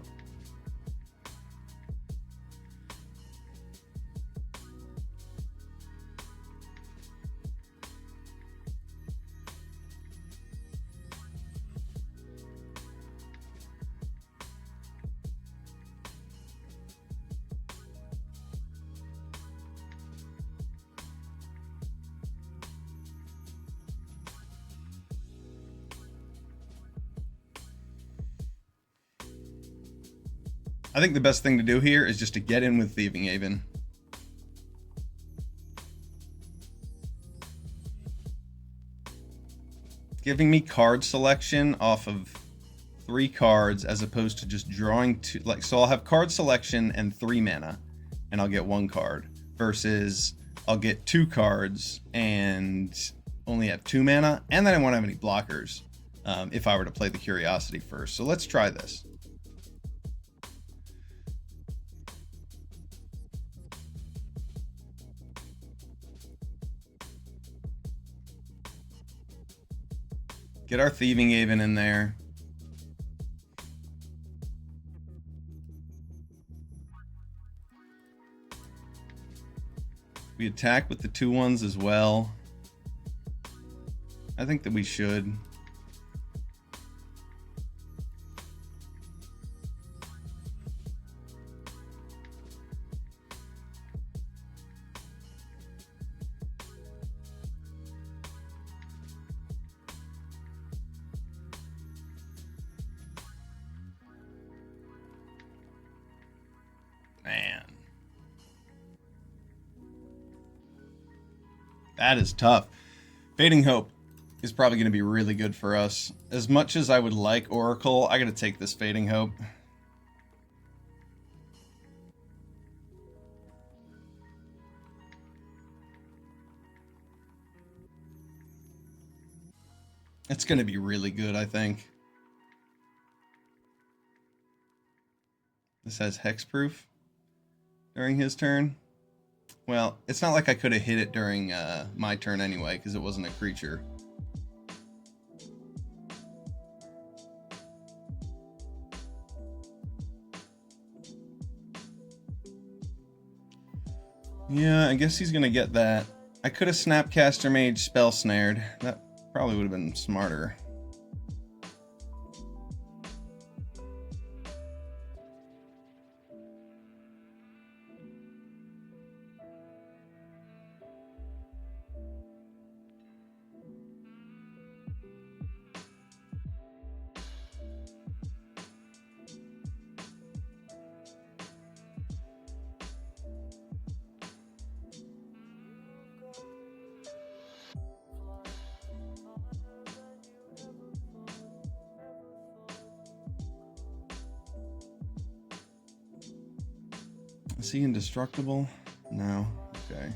I think the best thing to do here is just to get in with Thieving Haven. Giving me card selection off of 3 cards as opposed to just drawing 2. Like, so I'll have card selection and 3 mana, and I'll get 1 card. Versus I'll get 2 cards and only have 2 mana, and then I won't have any blockers if I were to play the Curiosity first. So let's try this. Get our Thieving Haven in there. We attack with the 2/1s as well. I think that we should. Man. That is tough. Fading Hope is probably going to be really good for us. As much as I would like Oracle, I got to take this Fading Hope. It's going to be really good, I think. This has hexproof during his turn. Well, it's not like I could have hit it during my turn anyway, because it wasn't a creature. Yeah, I guess he's going to get that. I could have Snapcaster Mage Spell Snared. That probably would have been smarter. Is he indestructible? No. Okay.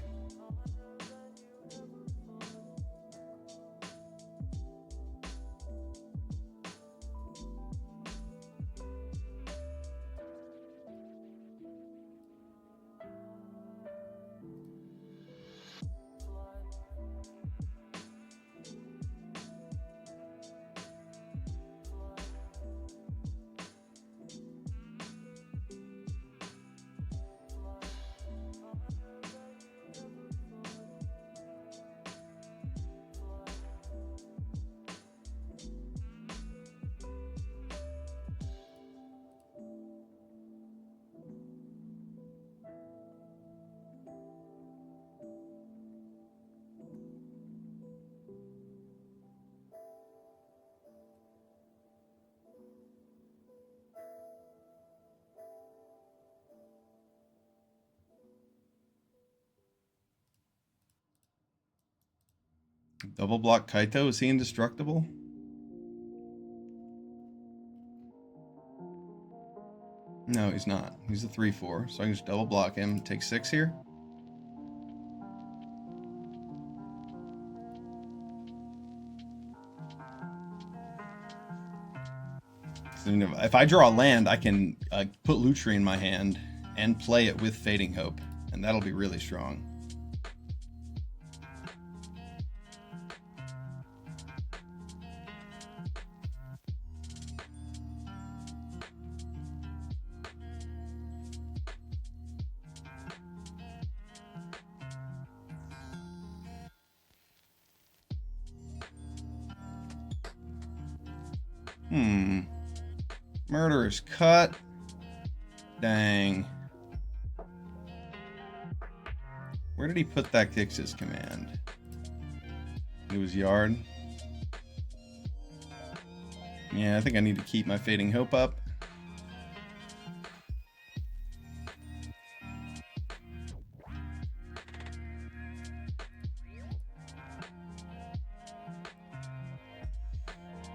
Double block Kaito, is he indestructible? No, he's not. He's a 3/4, so I can just double block him. Take 6 here. So if I draw a land, I can put Lutri in my hand and play it with Fading Hope, and that'll be really strong. Murderer's Cut. Dang. Where did he put that Kix's command? It was Yard. Yeah, I think I need to keep my Fading Hope up.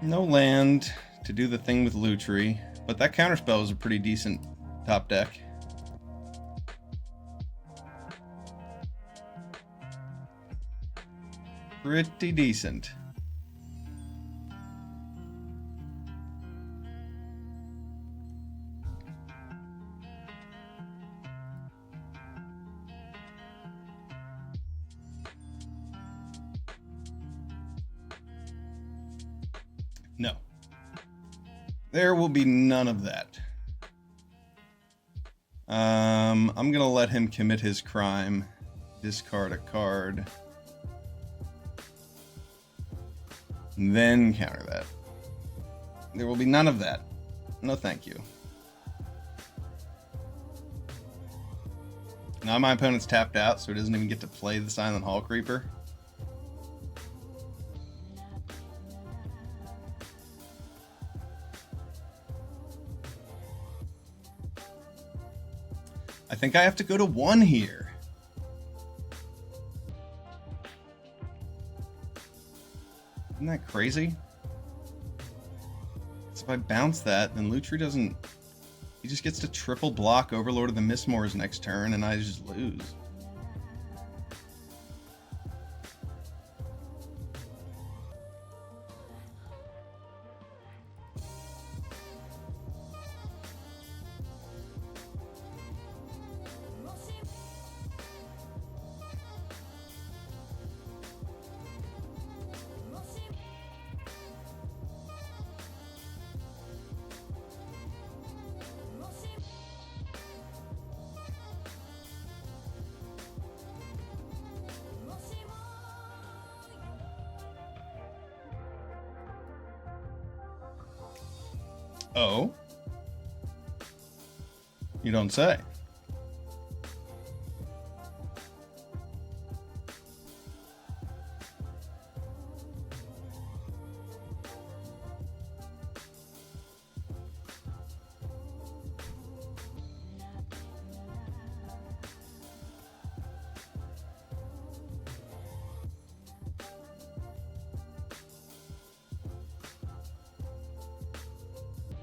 No land to do the thing with Lutri, but that counterspell is a pretty decent top deck. Pretty decent. No. There will be none of that. I'm going to let him commit his crime. Discard a card. And then counter that. There will be none of that. No thank you. Now my opponent's tapped out, so he doesn't even get to play the Silent Hall Creeper. I think I have to go to 1 here. Isn't that crazy? So if I bounce that, then Lutri doesn't... He just gets to triple block Overlord of the Mistmoors next turn, and I just lose. Oh? You don't say.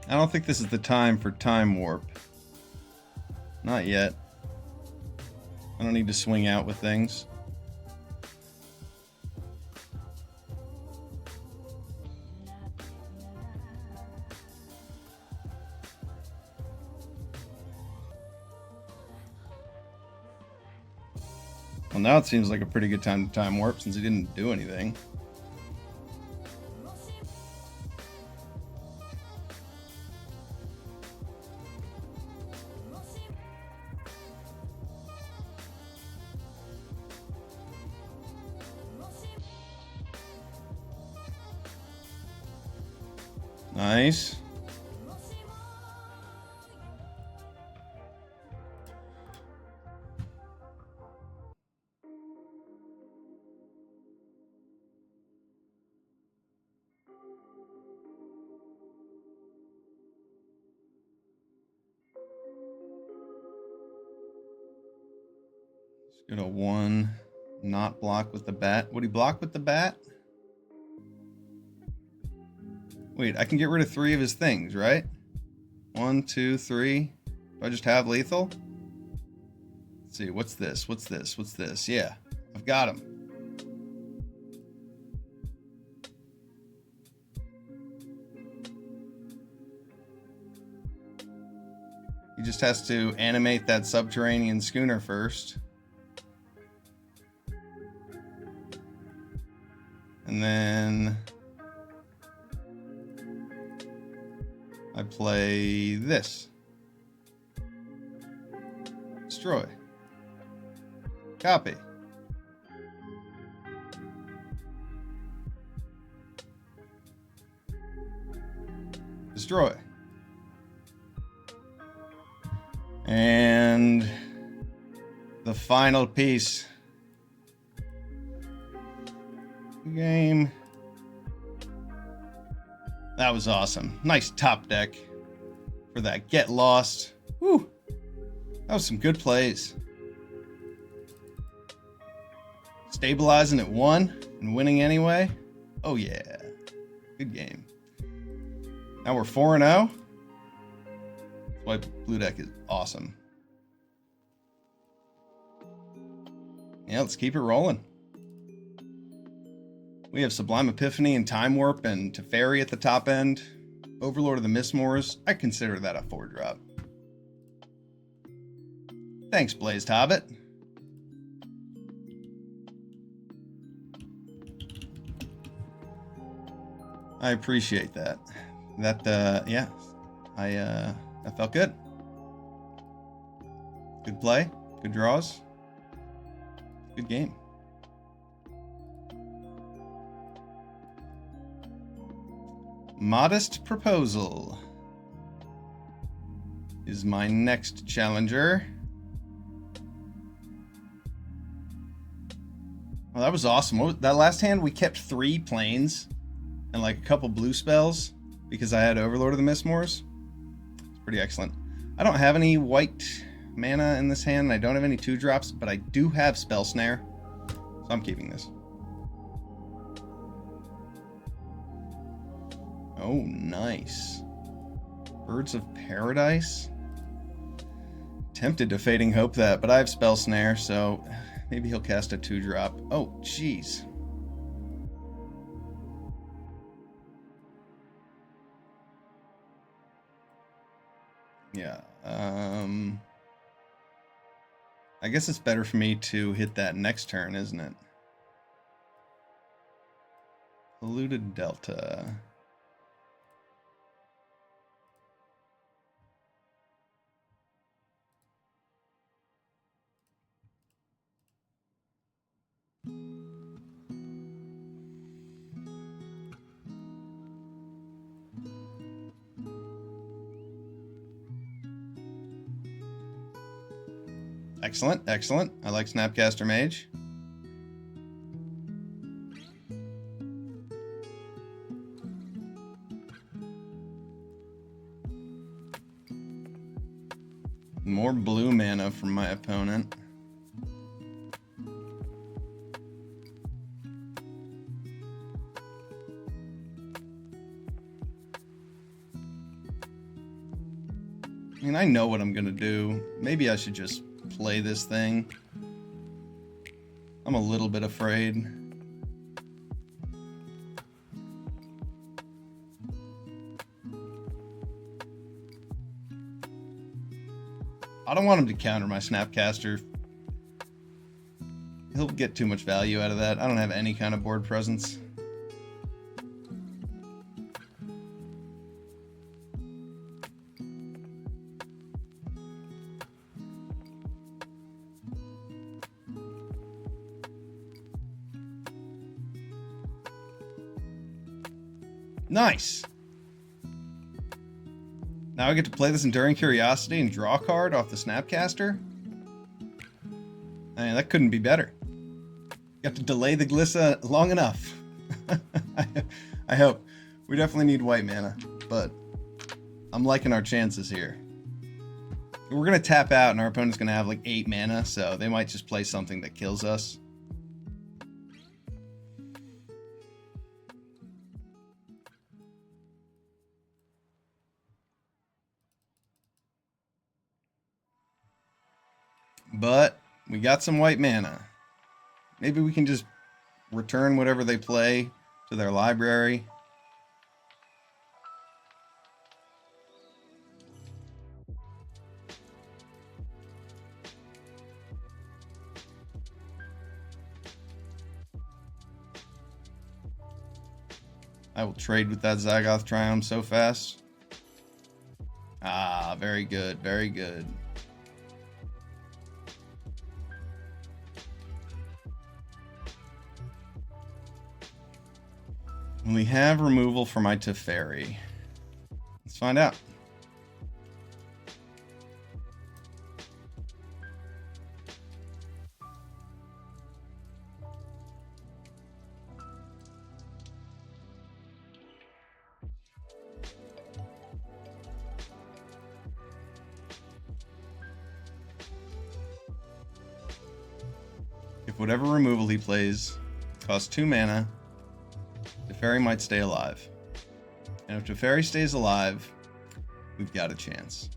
I don't think this is the time for Time Warp. Not yet. I don't need to swing out with things. Well, now it seems like a pretty good time to Time Warp since he didn't do anything. Nice. Let's go to 1. Not block with the bat. Would he block with the bat? Wait, I can get rid of 3 of his things, right? 1, 2, 3. Do I just have lethal? Let's see, what's this? What's this? What's this? Yeah, I've got him. He just has to animate that subterranean schooner first. And then I play this. Destroy. Copy. Destroy. And the final piece. Game. That was awesome. Nice top deck for that Get Lost. Whew. That was some good plays. Stabilizing at 1 and winning anyway. Oh yeah. Good game. Now we're 4-0. White blue deck is awesome. Yeah, let's keep it rolling. We have Sublime Epiphany and Time Warp and Teferi at the top end. Overlord of the Mistmoors, I consider that a 4-drop. Thanks, Blazed Hobbit. I appreciate that. Yeah, that felt good. Good play, good draws, good game. Modest Proposal is my next challenger. Well, that was awesome. That last hand, we kept 3 planes and like a couple blue spells because I had Overlord of the Mistmoors. It's pretty excellent. I don't have any white mana in this hand, and I don't have any 2-drops, but I do have Spell Snare, so I'm keeping this. Oh, nice. Birds of Paradise. Tempted to Fading Hope that, but I have Spell Snare, so maybe he'll cast a 2-drop. Oh, jeez. Yeah. I guess it's better for me to hit that next turn, isn't it? Polluted Delta. Excellent, excellent. I like Snapcaster Mage. More blue mana from my opponent. I mean, I know what I'm gonna do. Maybe I should just play this thing. I'm a little bit afraid. I don't want him to counter my Snapcaster. He'll get too much value out of that. I don't have any kind of board presence. Nice. Now I get to play this Enduring Curiosity and draw a card off the Snapcaster. I mean, that couldn't be better. Got to delay the Glissa long enough. I hope. We definitely need white mana, but I'm liking our chances here. We're going to tap out and our opponent's going to have like 8 mana, so they might just play something that kills us. But we got some white mana. Maybe we can just return whatever they play to their library. I will trade with that Zagoth Triumph so fast. Ah, very good, very good. We have removal for my Teferi. Let's find out. If whatever removal he plays costs 2 mana, Teferi might stay alive. And if Teferi stays alive, we've got a chance.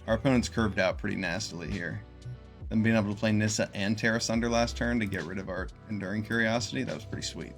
Our opponent's curved out pretty nastily here. Them being able to play Nissa and Terra Sunder last turn to get rid of our Enduring Curiosity, that was pretty sweet.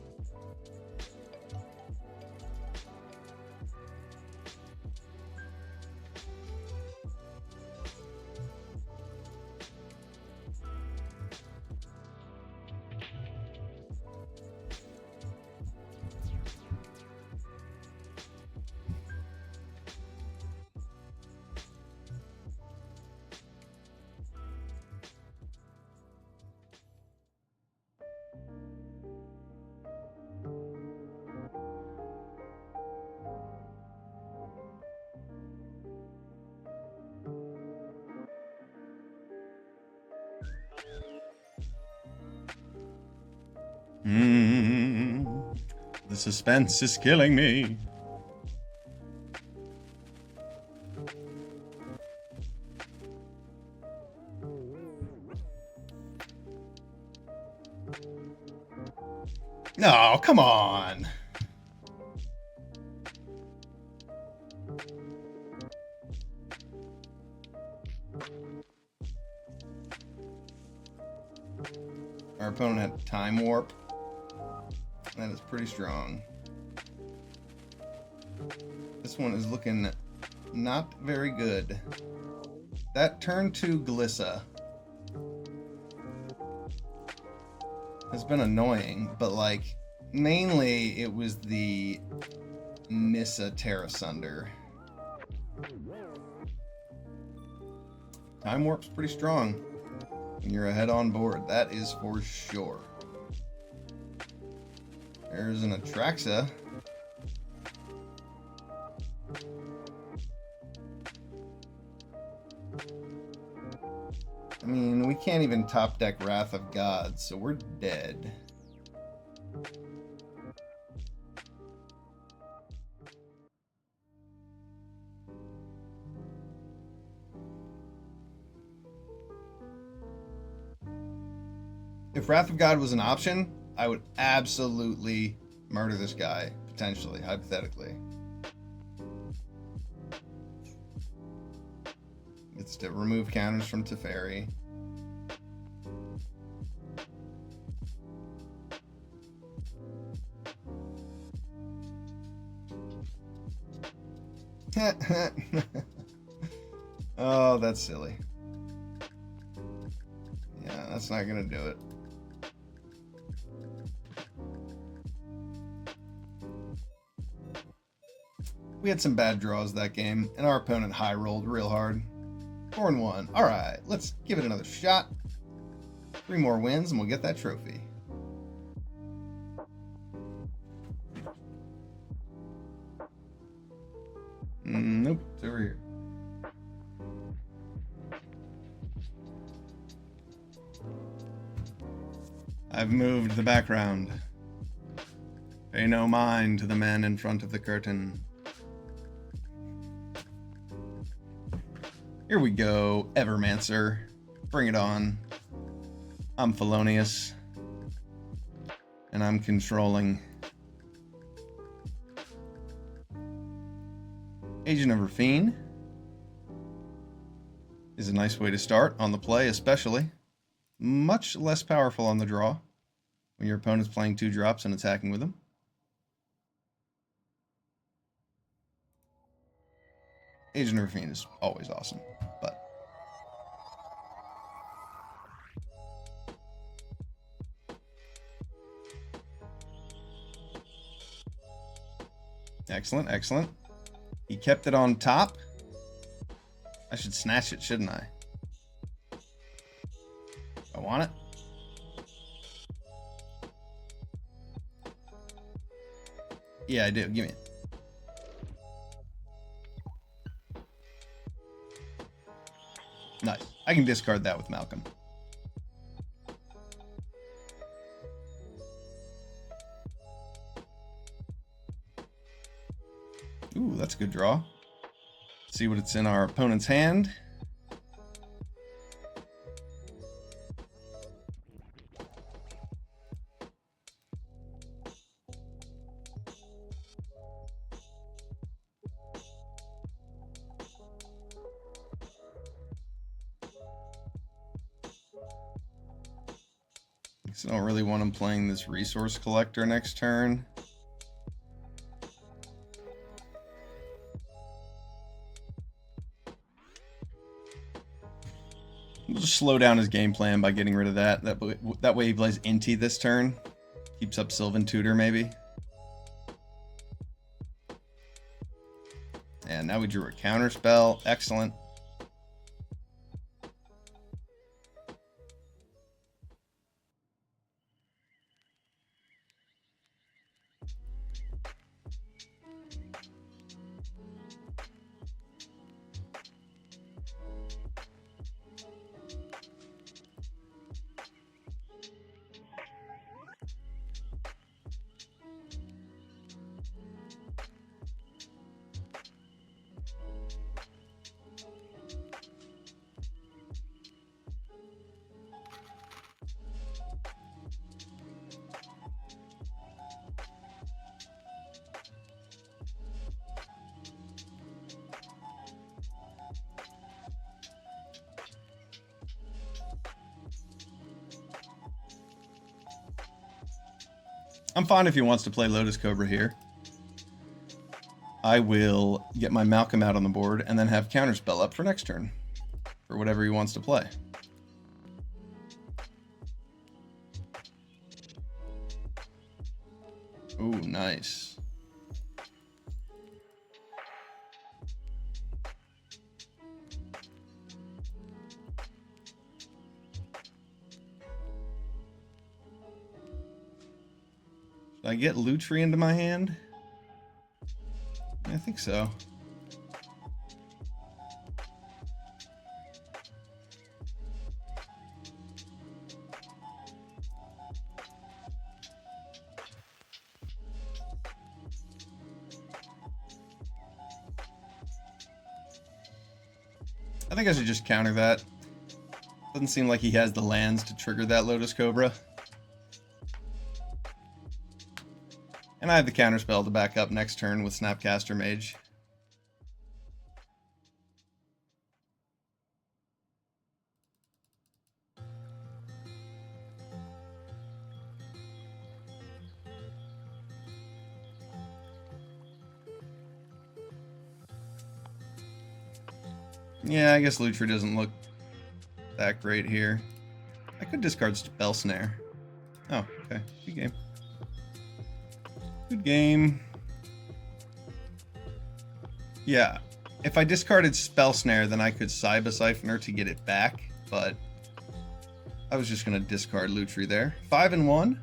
The suspense is killing me. No, come on. Our opponent had Time Warp. That is pretty strong. This one is looking not very good. That turn to Glissa has been annoying, but like mainly it was the Nissa Terra Sunder. Time Warp's pretty strong when you're ahead on board. That is for sure. There's an Atraxa. I mean, we can't even top deck Wrath of God, so we're dead. If Wrath of God was an option, I would absolutely murder this guy, potentially, hypothetically. It's to remove counters from Teferi. Oh, that's silly. Yeah, that's not gonna do it. We had some bad draws that game, and our opponent high rolled real hard. 4-1. All right, let's give it another shot. 3 more wins, and we'll get that trophy. Nope, it's over here. I've moved the background. Pay no mind to the man in front of the curtain. Here we go, Evermancer. Bring it on. I'm Felonius. And I'm controlling. Agent of Rafine is a nice way to start on the play, especially. Much less powerful on the draw when your opponent's playing 2 drops and attacking with them. Agent of Rafine is always awesome, but excellent, excellent. He kept it on top. I should snatch it, shouldn't I? I want it. Yeah, I do. Give me it. Nice. I can discard that with Malcolm. Ooh, that's a good draw. Let's see what it's in our opponent's hand. So I don't really want him playing this resource collector next turn. We'll just slow down his game plan by getting rid of that. That way he plays Inti this turn. Keeps up Sylvan Tutor, maybe. And now we drew a counter spell. Excellent. I'm fine if he wants to play Lotus Cobra here. I will get my Malcolm out on the board and then have Counterspell up for next turn. For whatever he wants to play. Ooh, nice. Should I get Lutri into my hand? I think so. I think I should just counter that. Doesn't seem like he has the lands to trigger that Lotus Cobra. And I have the counterspell to back up next turn with Snapcaster Mage. Yeah, I guess Lutri doesn't look that great here. I could discard Spell Snare. Oh, okay. Good game. Good game. Yeah, if I discarded Spell Snare, then I could Cyber Siphoner to get it back, but I was just going to discard Lutri there. 5 and 1.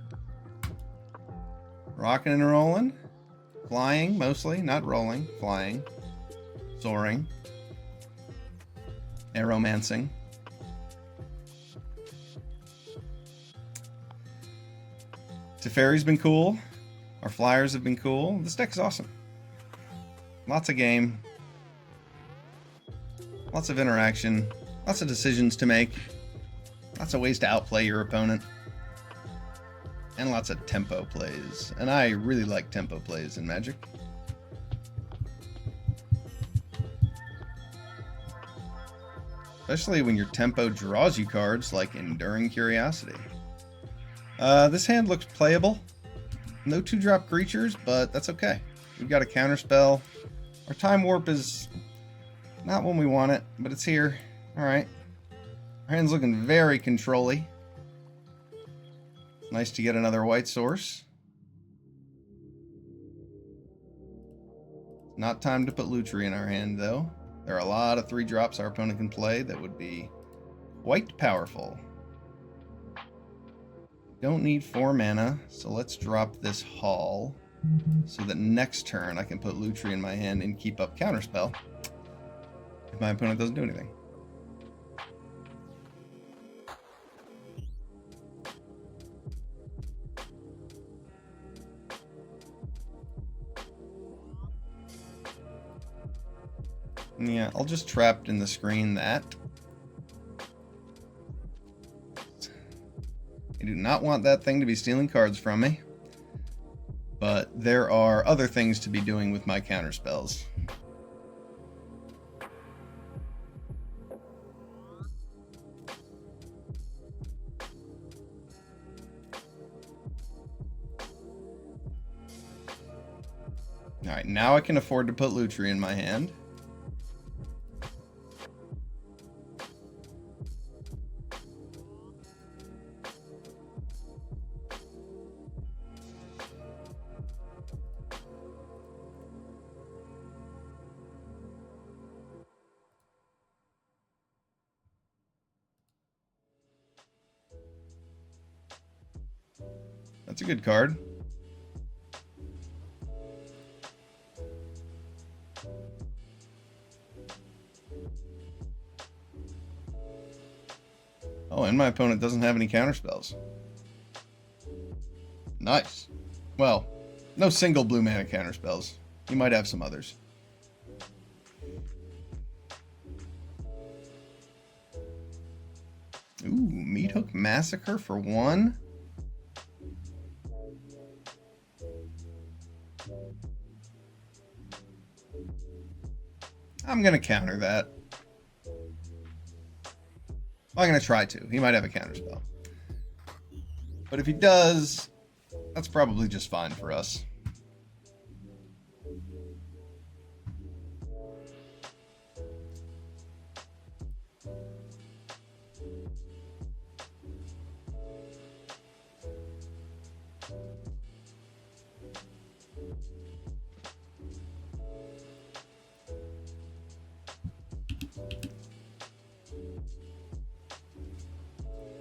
Rocking and rolling. Flying, mostly. Not rolling. Flying. Soaring. Aeromancing. Teferi's been cool. Our flyers have been cool. This deck is awesome. Lots of game. Lots of interaction. Lots of decisions to make. Lots of ways to outplay your opponent. And lots of tempo plays. And I really like tempo plays in Magic. Especially when your tempo draws you cards like Enduring Curiosity. This hand looks playable. No 2-drop creatures, but that's okay. We've got a counterspell. Our Time Warp is not when we want it, but it's here. Alright. Our hand's looking very control-y. Nice to get another white source. Not time to put Lutri in our hand, though. There are a lot of 3-drops our opponent can play that would be quite powerful. Don't need 4 mana, so let's drop this Hall so that next turn I can put Lutri in my hand and keep up Counterspell if my opponent doesn't do anything. Yeah, I'll just Trapped in the Screen that. I do not want that thing to be stealing cards from me. But there are other things to be doing with my counterspells. Alright, now I can afford to put Lutri in my hand. That's a good card. Oh, and my opponent doesn't have any counterspells. Nice. Well, no single blue mana counterspells. He might have some others. Ooh, Meat Hook Massacre for 1? I'm going to counter that. Well, I'm going to try to. He might have a counterspell. But if he does, that's probably just fine for us.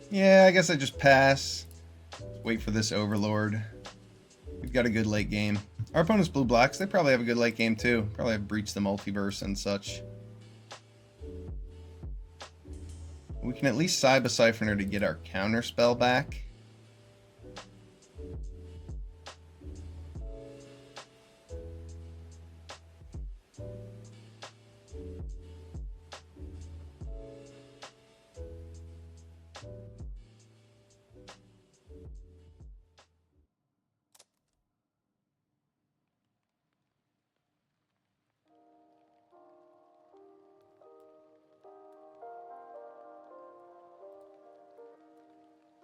Yeah, I guess I just pass. Wait for this Overlord. We've got a good late game. Our opponent's blue-blacks. They probably have a good late game too. Probably have Breach the Multiverse and such. We can at least Cyber Siphoner to get our counter spell back.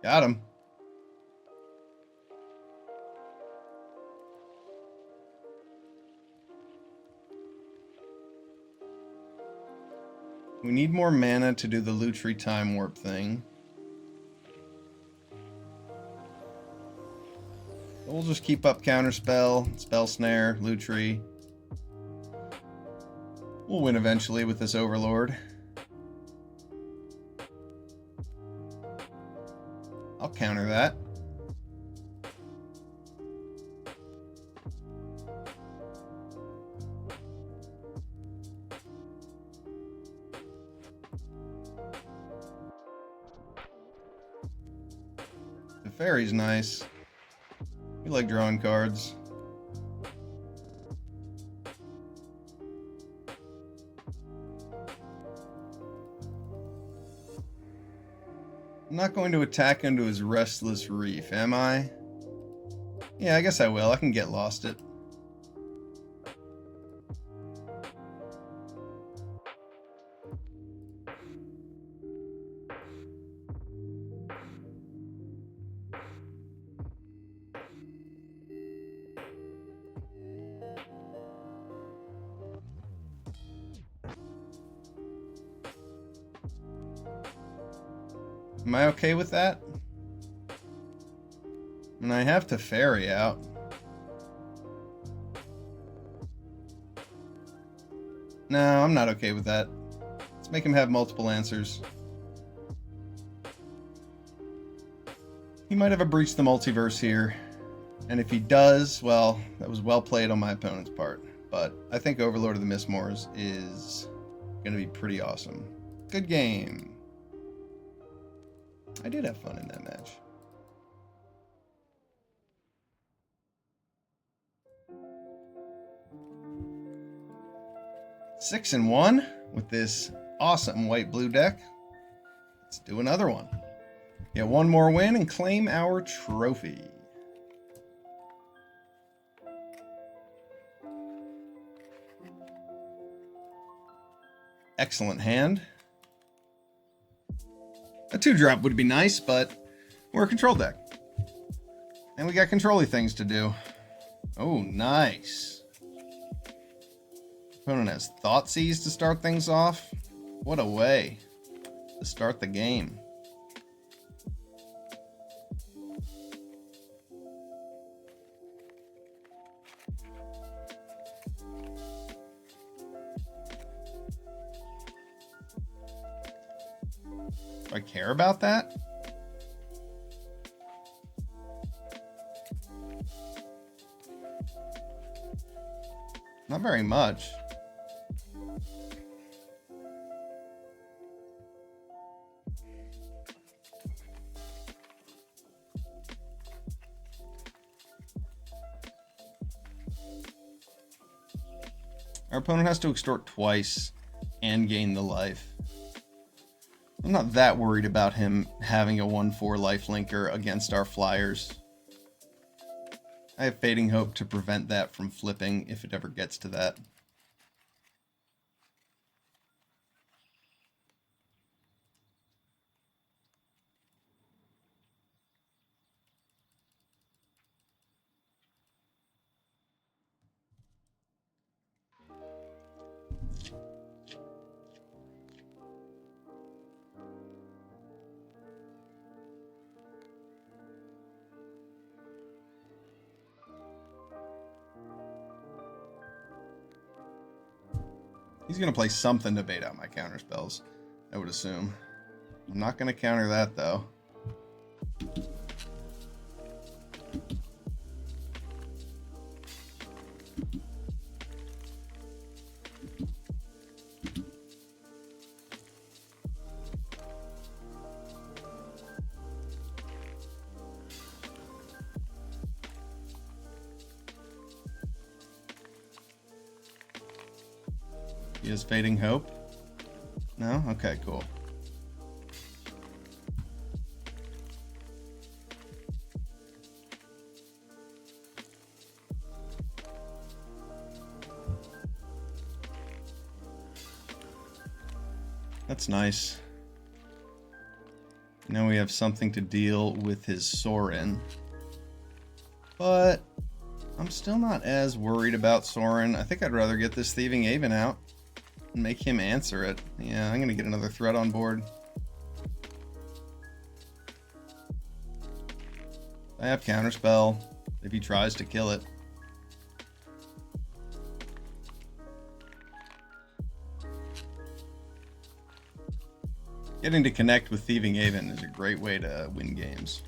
Got him. We need more mana to do the Lutri Time Warp thing. We'll just keep up Counterspell, Spell Snare, Lutri. We'll win eventually with this Overlord. I'll counter that. The fairy's nice. We like drawing cards. I'm not going to attack into his Restless Reef, am I? Yeah, I guess I will. I can get lost it. Am I okay with that? And I have to ferry out. No, I'm not okay with that. Let's make him have multiple answers. He might have a Breach the Multiverse here. And if he does, well, that was well played on my opponent's part. But I think Overlord of the Mistmoors is going to be pretty awesome. Good game. I did have fun in that match. Six and 1 with this awesome white-blue deck. Let's do another one. Get one more win and claim our trophy. Excellent hand. A 2-drop would be nice, but we're a control deck. And we got control-y things to do. Oh, nice. Opponent has Thoughtseize to start things off. What a way to start the game. Do I care about that? Not very much. Our opponent has to extort twice and gain the life. I'm not that worried about him having a 1/4 lifelinker against our flyers. I have Fading Hope to prevent that from flipping if it ever gets to that. He's going to play something to bait out my counter spells, I would assume. I'm not going to counter that, though. He has Fading Hope? No? Okay, cool. That's nice. Now we have something to deal with his Sorin. But I'm still not as worried about Sorin. I think I'd rather get this Thieving Aven out and make him answer it. Yeah, I'm going to get another threat on board. I have Counterspell if he tries to kill it. Getting to connect with Thieving Aven is a great way to win games.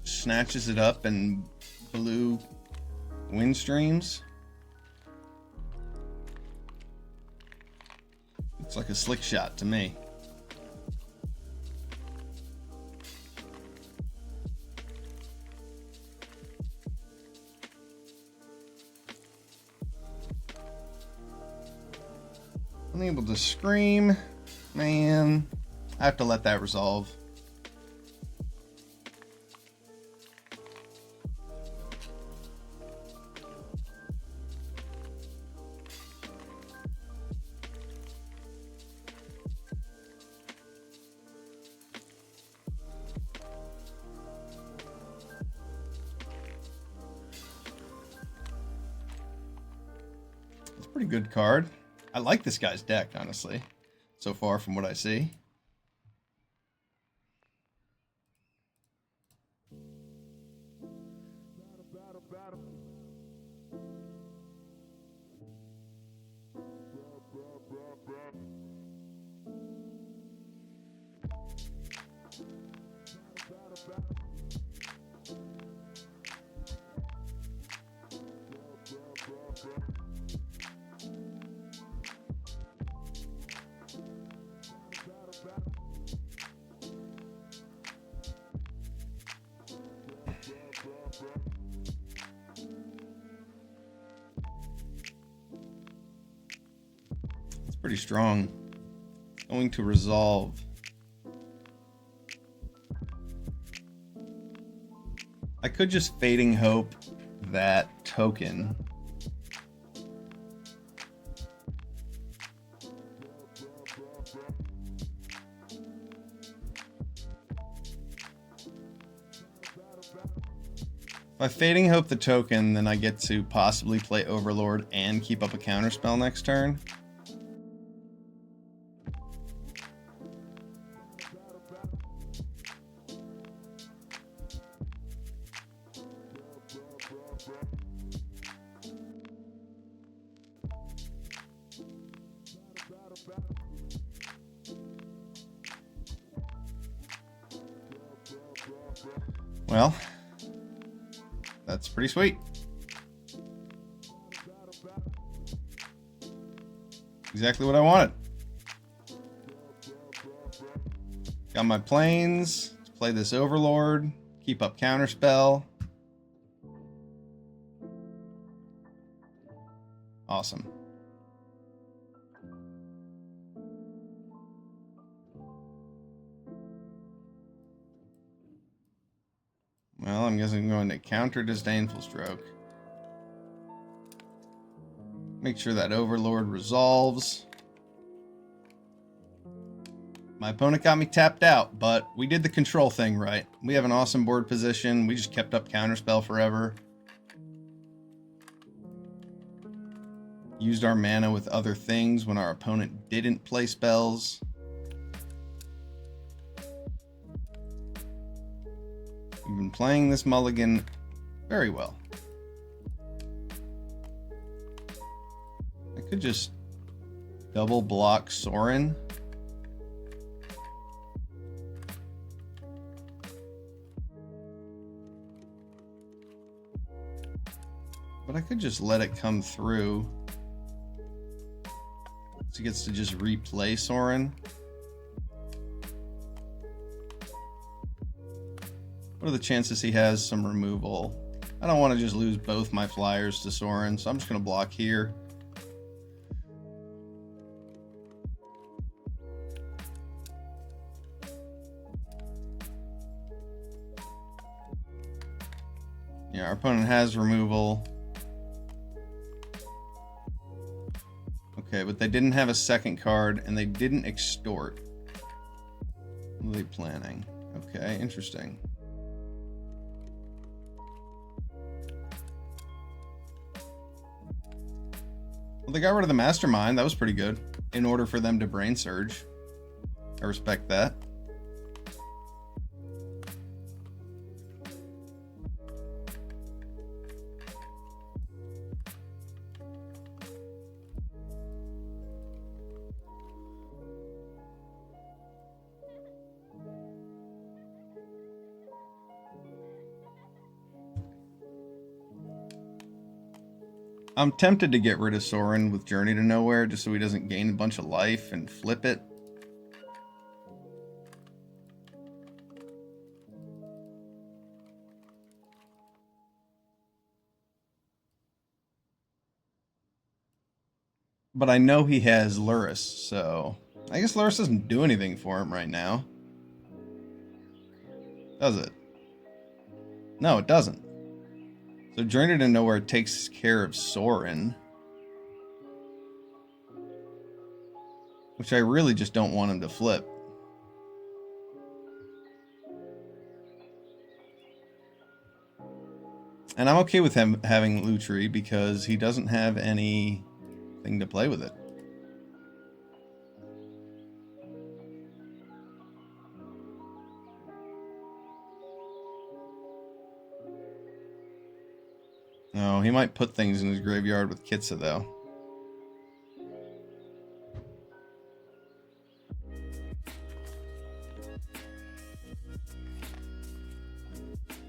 Snatches it up and blue Windstreams. Looks like a slick shot to me. Unable to scream. Man, I have to let that resolve. It's a pretty good card. I like this guy's deck, honestly, so far from what I see. Pretty strong. Going to resolve. I could just Fading Hope that token. If I Fading Hope the token, then I get to possibly play Overlord and keep up a counterspell next turn. Well, that's pretty sweet. Exactly what I wanted. Got my planes. Let's play this Overlord. Keep up counterspell. Awesome. Well, I'm guessing I'm going to counter Disdainful Stroke. Make sure that Overlord resolves. My opponent got me tapped out, but we did the control thing right. We have an awesome board position. We just kept up counterspell forever. Used our mana with other things when our opponent didn't play spells. We've been playing this mulligan very well. I could just double block Sorin. But I could just let it come through. So he gets to just replay Sorin. What are the chances he has some removal? I don't want to just lose both my flyers to Sorin, so I'm just going to block here. Yeah, our opponent has removal. Okay, but they didn't have a second card, and they didn't extort. What are they planning? Okay, interesting. Well, they got rid of the Mastermind. That was pretty good. In order for them to Brain Surge. I respect that. I'm tempted to get rid of Sorin with Journey to Nowhere just so he doesn't gain a bunch of life and flip it. But I know he has Luris, so I guess Luris doesn't do anything for him right now. Does it? No, it doesn't. So Journey to Nowhere takes care of Sorin. Which I really just don't want him to flip. And I'm okay with him having Lutri because he doesn't have anything to play with it. No, he might put things in his graveyard with Kitsa, though.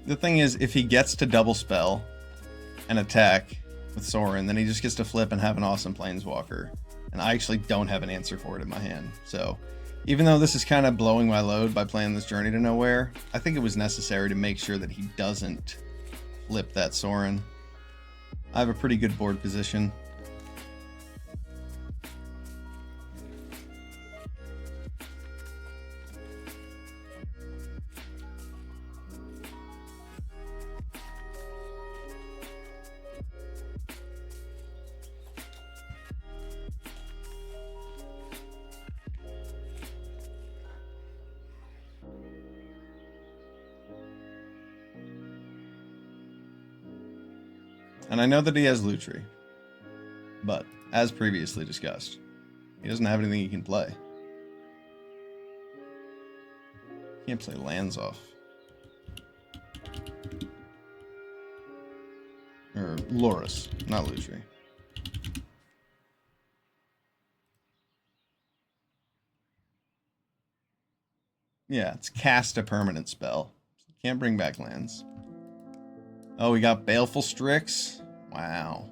The thing is, if he gets to double spell and attack with Sorin, then he just gets to flip and have an awesome Planeswalker. And I actually don't have an answer for it in my hand. So, even though this is kind of blowing my load by playing this Journey to Nowhere, I think it was necessary to make sure that he doesn't flip that Sorin. I have a pretty good board position. And I know that he has Lutri. But, as previously discussed, he doesn't have anything he can play. Can't play lands off. Or Loris, not Lutri. Yeah, it's cast a permanent spell. Can't bring back lands. Oh, we got Baleful Strix? Wow.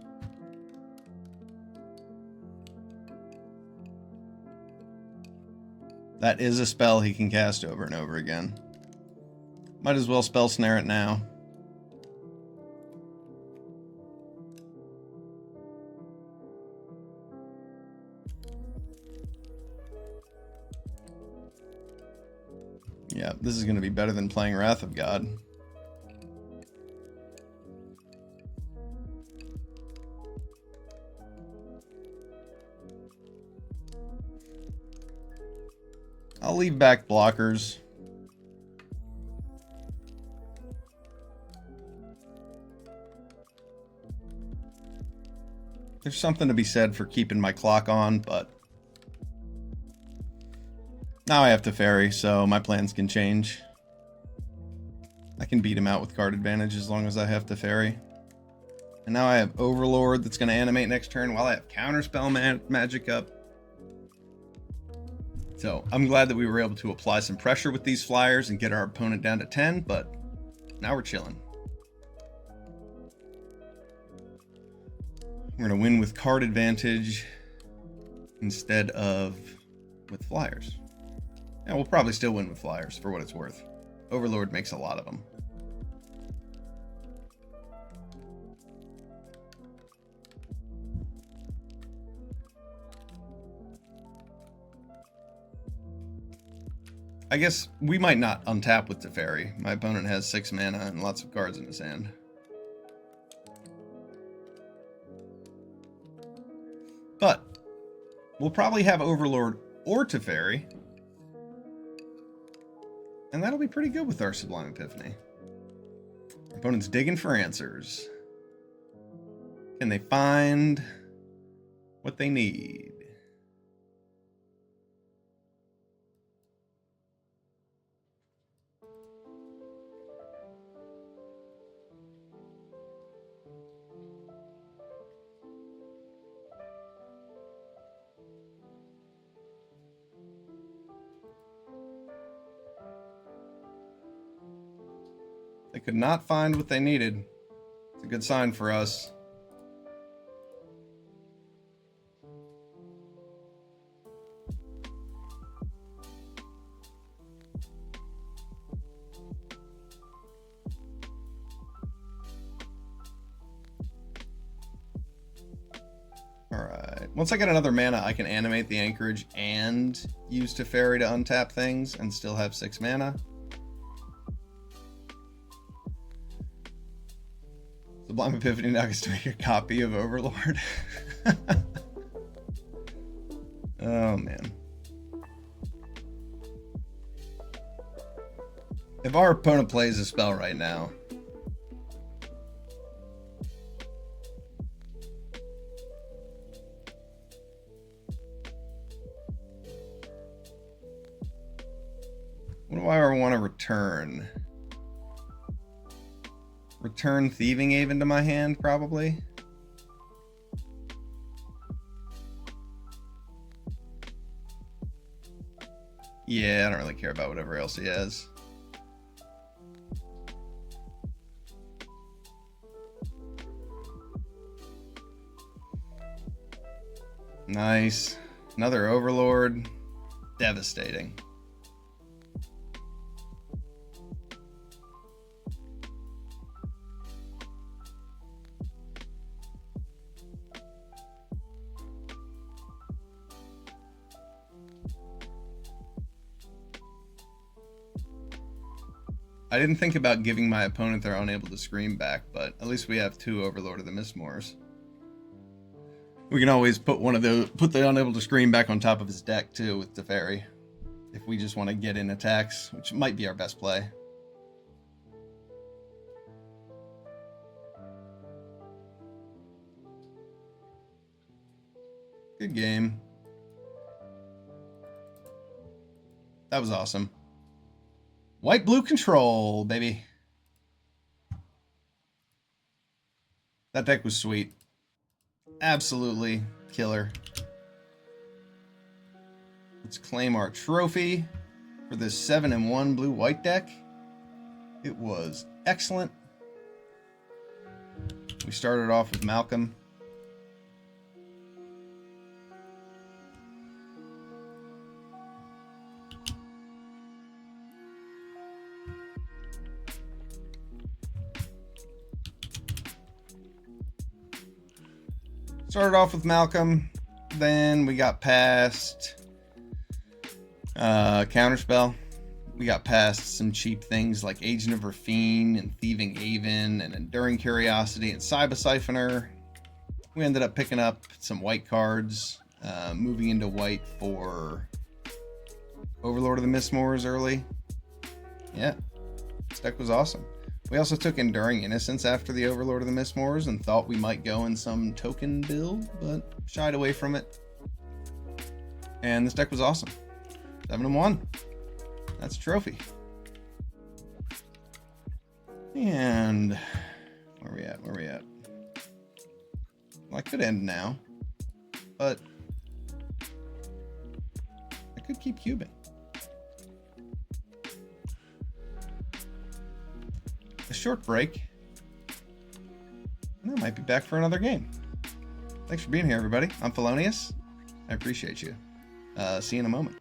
That is a spell he can cast over and over again. Might as well spell snare it now. Yeah, this is going to be better than playing Wrath of God. I'll leave back blockers. There's something to be said for keeping my clock on, but now I have to ferry, so my plans can change. I can beat him out with card advantage as long as I have to ferry. And now I have Overlord that's going to animate next turn while I have Counterspell magic up. So I'm glad that we were able to apply some pressure with these flyers and get our opponent down to 10, but now we're chilling. We're going to win with card advantage instead of with flyers. And we'll probably still win with flyers for what it's worth. Overlord makes a lot of them. I guess we might not untap with Teferi. My opponent has 6 mana and lots of cards in his hand. But we'll probably have Overlord or Teferi. And that'll be pretty good with our Sublime Epiphany. Our opponent's digging for answers. Can they find what they need? They could not find what they needed. It's a good sign for us. Alright. Once I get another mana, I can animate the Anchorage and use Teferi to untap things and still have 6 mana. Sublime Epiphany now gets to make a copy of Overlord. Oh, man. If our opponent plays a spell right now, what do I want to return? Return Thieving Haven to my hand, probably. Yeah, I don't really care about whatever else he has. Nice. Another Overlord. Devastating. I didn't think about giving my opponent their Unable to Scream back, but at least we have 2 Overlord of the Mistmoors. We can always put the Unable to Scream back on top of his deck too with Teferi, if we just want to get in attacks, which might be our best play. Good game. That was awesome. White-blue control, baby. That deck was sweet. Absolutely killer. Let's claim our trophy for this 7-in-1 blue-white deck. It was excellent. We started off with Malcolm. Then we got past Counterspell. We got past some cheap things like Agent of Rafine and Thieving Aven and Enduring Curiosity and Cyber Siphoner. We ended up picking up some white cards, moving into white for Overlord of the Mistmoors early. Yeah, this deck was awesome. We also took Enduring Innocence after the Overlord of the Mistmoors and thought we might go in some token build, but shied away from it. And this deck was awesome. 7-1. That's a trophy. And where are we at? Well, I could end now, but I could keep cubing. A short break, and I might be back for another game. Thanks for being here, everybody. I'm Felonyus. I appreciate you. See you in a moment.